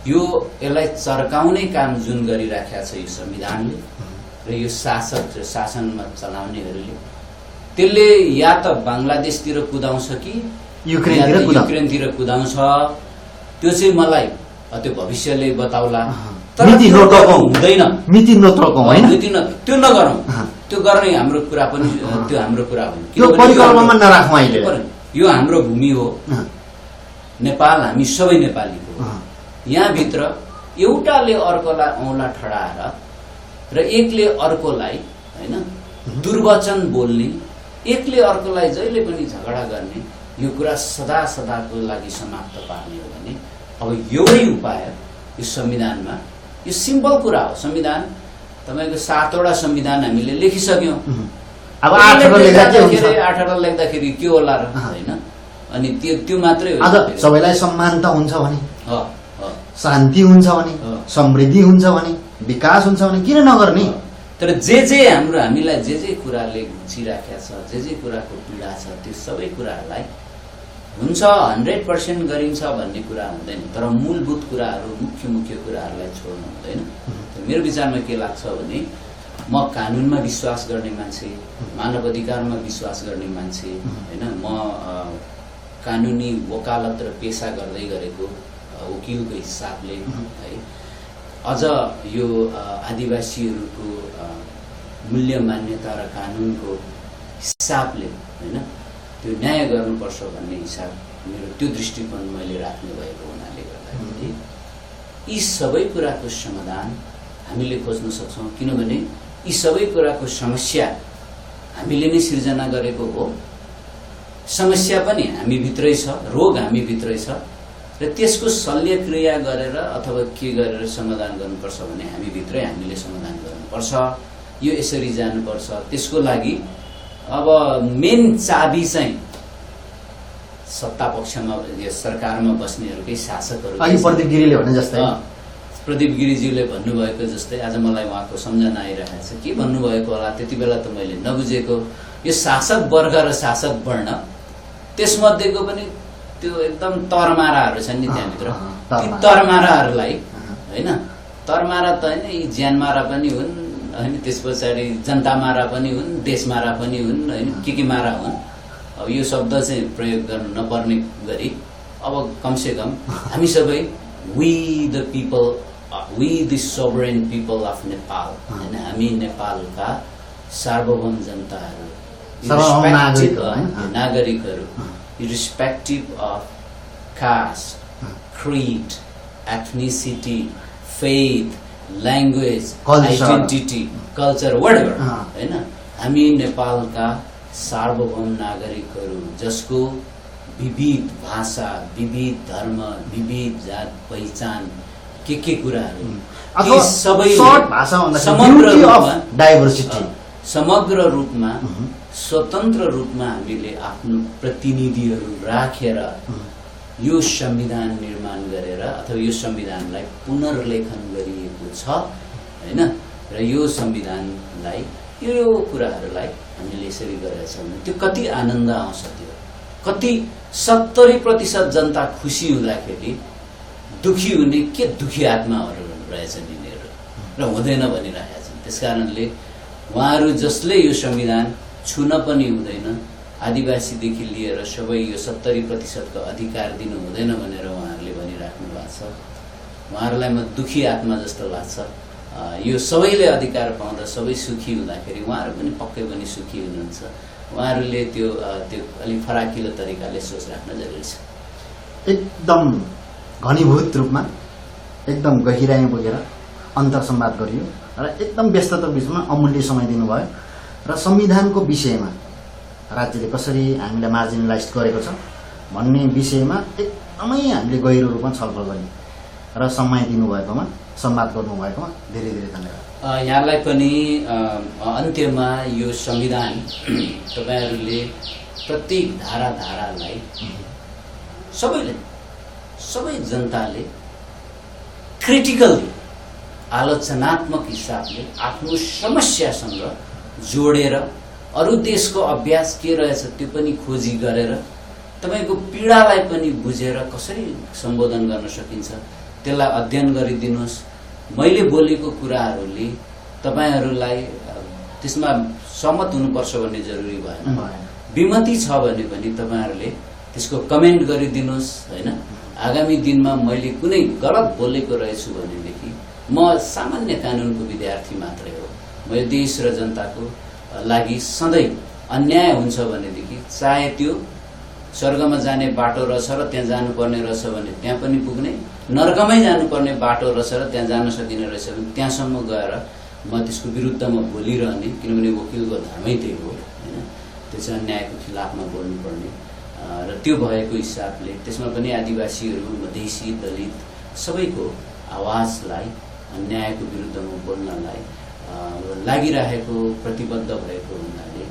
यसलाई चर्काउने काम जुन गरिराखेको छ यो संविधानले र यो शासनमा चलाउनेहरूले, त्यसले या त बङ्गलादेशतिर कुदाउँछ कि युक्रेनतिर कुदाउँछ। त्यो चाहिँ मलाई त्यो भविष्यले बताउला, तर हुँदैन, मिति नतर्कौं हैन, त्यो नगरौं। त्यो गर्ने हाम्रो कुरा पनि त्यो हाम्रो कुरा हो, त्यो परिकल्पनामा नराखौं। अहिले यो हाम्रो भूमि हो, नेपाल हामी सबै नेपालीको हो। यहाँ भित्र एउटाले अर्कोलाई औँला ठडाएर र एकले अर्कोलाई हैन दुर्वचन बोल्ने, एकले अर्कोलाई जहिले पनि झगडा गर्ने, यो कुरा सदा सदाको लागि समाप्त पार्ने हो भने अब एउटै उपाय यो संविधानमा, यो सिम्पल कुरा हो। संविधान तपाईको 7वटा संविधान हामीले लेखिसक्यौं। अब 18 लेख्दाखेरि के होला र हैन, अनि त्यो मात्रै हो। आज सबैलाई सम्मानता हुन्छ भने, शान्ति हुन्छ भने, समृद्धि हुन्छ भने, विकास हुन्छ भने किन नगर्ने? तर जे हामीलाई जे कुराले घुचिराखेको छ, जे कुराको पीडा छ, त्यो सबै कुराहरूलाई हुन्छ 100% गरिन्छ भन्ने कुरा हुँदैन, तर मूलभूत कुराहरू, मुख्य कुराहरूलाई छोड्नु हुँदैन। मेरो विचारमा के लाग्छ भने, म कानुनमा विश्वास गर्ने मान्छे, मानव अधिकारमा विश्वास गर्ने मान्छे हैन, म कानुनी वकालत र पेशा गर्दै गरेको वकिलको हिसाबले है, अझ यो आदिवासीहरूको मूल्य मान्यता र कानुनको हिसाबले हैन त्यो न्याय गर्नुपर्छ भन्ने हिसाब, मेरो त्यो दृष्टिकोण मैले राख्ने भएको हुनाले गर्दाखेरि यी सबै कुराको समाधान हामीले खोज्न सक्छौं। किनभने यी सबै कुराको समस्या हामीले नै सिर्जना गरेको हो। समस्या पनि हामी भित्रै छ, रोग हामी भित्रै छ, र त्यसको शल्यक्रिया गरेर अथवा के गरेर समाधान गर्नुपर्छ भने हामी भित्रै हामीले समाधान गर्नुपर्छ। यो यसरी जानुपर्छ। त्यसको लागि अब मेन चाबी चाहिँ सत्ता पक्षमा, यो सरकारमा बस्नेहरूकै शासकहरू, प्रदीप गिरीले भने जस्तै, प्रदीप गिरीज्यूले भन्नुभएको जस्तै, आज मलाई उहाँको सम्झना आइरहेको छ। के भन्नुभएको होला त्यति बेला त मैले नबुझेको, यो शासक वर्ग र शासक वर्ण, त्यसमध्येको पनि त्यो एकदम तरमाराहरू छन् नि त्यहाँभित्र, ती तरमाराहरूलाई हैन, तरमारा त हैन, यी ज्यानमारा पनि हुन् हैन, त्यस पछाडि जनतामारा पनि हुन्, देशमारा पनि हुन् हैन, के मारा हुन्। अब यो शब्द चाहिँ प्रयोग गर्नु नपर्ने गरी अब कमसे कम हामी सबै we the sovereign people of Nepal हैन, हामी नेपालका सार्वभौम जनताहरू, नागरिकहरू, irrespective of caste, creed, ethnicity, faith, language, identity, culture, whatever, हैन, हामी नेपालका सार्वभौम नागरिकहरू जसको विविध भाषा, विविध धर्म, विविध जात पहिचान, के कुराहरू, अथवा सबै भाषा समग्र रूपमा स्वतन्त्र रूपमा हामीले आफ्नो प्रतिनिधिहरू राखेर यो संविधान निर्माण गरेर अथवा यो संविधानलाई पुनर्लेखन गरिएको छ हैन, र यो संविधानलाई यो कुराहरूलाई हामीले यसरी गरेका छौँ भने त्यो कति आनन्द आउँछ। त्यो कति 70% जनता खुसी हुँदाखेरि दुखी हुने के दुखी आत्माहरू रहेछन् यिनीहरू, र हुँदैन भनिरहेका छन्। त्यसकारणले उहाँहरू जसले यो संविधान छुन पनि हुँदैन, आदिवासीदेखि लिएर सबै यो 70% को अधिकार दिनु हुँदैन भनेर उहाँहरूले भनिराख्नु भएको छ। उहाँहरूलाई म दुखी आत्मा जस्तो लाग्छ। यो सबैले अधिकार पाउँदा सबै सुखी हुँदाखेरि उहाँहरू पनि पक्कै पनि सुखी हुनुहुन्छ। उहाँहरूले त्यो अलिक फराकिलो तरिकाले सोच राख्न जरुरी छ। एकदम घनीभूत रूपमा एकदम गहिराइ बोकेर अन्तर संवाद गरियो र एकदम व्यस्तता बिचमा अमूल्य समय दिनुभयो र संविधानको विषयमा राज्यले कसरी हामीलाई मार्जिनलाइज गरेको छ भन्ने विषयमा एकदमै हामीले गहिरो रूपमा छलफल गर्यौं र समय दिनुभएकोमा संवाद गर्नुभएकोमा धेरै धेरै धन्यवाद। यहाँलाई पनि अन्त्यमा यो संविधान तपाईहरुले प्रत्येक धारालाई सबै जनताले क्रिटिकली आलोचनात्मक हिसाबले आफ्नो समस्यासँग जोडेर अरु देशको अभ्यास के रहेछ त्यो पनि खोजी गरेर तपाईको पीडालाई पनि बुझेर कसरी सम्बोधन गर्न सकिन्छ त्यसलाई अध्ययन गरिदिनुस्। मैले बोलेको कुराहरूले तपाईहरुलाई त्यसमा सहमत हुनुपर्छ भन्ने जरुरी भएन। विमति छ भने पनि तपाईहरुले त्यसको कमेन्ट गरिदिनुस् हैन। आगामी दिनमा मैले कुनै गलत बोलेको रहेछु भनेदेखि म सामान्य कानुनको विद्यार्थी मात्रै हो। मैले देश र जनताको लागि सधैँ अन्याय हुन्छ भनेदेखि चाहे त्यो स्वर्गमा जाने बाटो रहेछ र त्यहाँ जानुपर्ने रहेछ भने त्यहाँ पनि पुग्ने, नरकमै जानुपर्ने बाटो रहेछ र त्यहाँ जान सकिने रहेछ भने त्यहाँसम्म गएर म त्यसको विरुद्धमा बोलिरहने, किनभने वकिलको धर्मै त्यही हो हैन। त्यो चाहिँ अन्यायको खिलाफमा बोल्नुपर्ने र त्यो भएको हिसाबले त्यसमा पनि आदिवासीहरू, मधेसी, दलित सबैको आवाजलाई अन्यायको विरुद्धमा बोल्नलाई लागिरहेको प्रतिबद्ध भएको हुनाले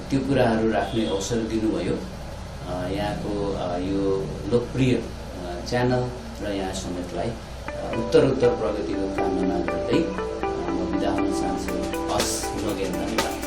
त्यो कुराहरू राख्ने अवसर दिनुभयो। यहाँको यो लोकप्रिय च्यानल र यहाँ समेतलाई उत्तरोत्तर प्रगतिको कामना गर्दै म बिदा हुन चाहन्छु। हस्, नगेन्द्र।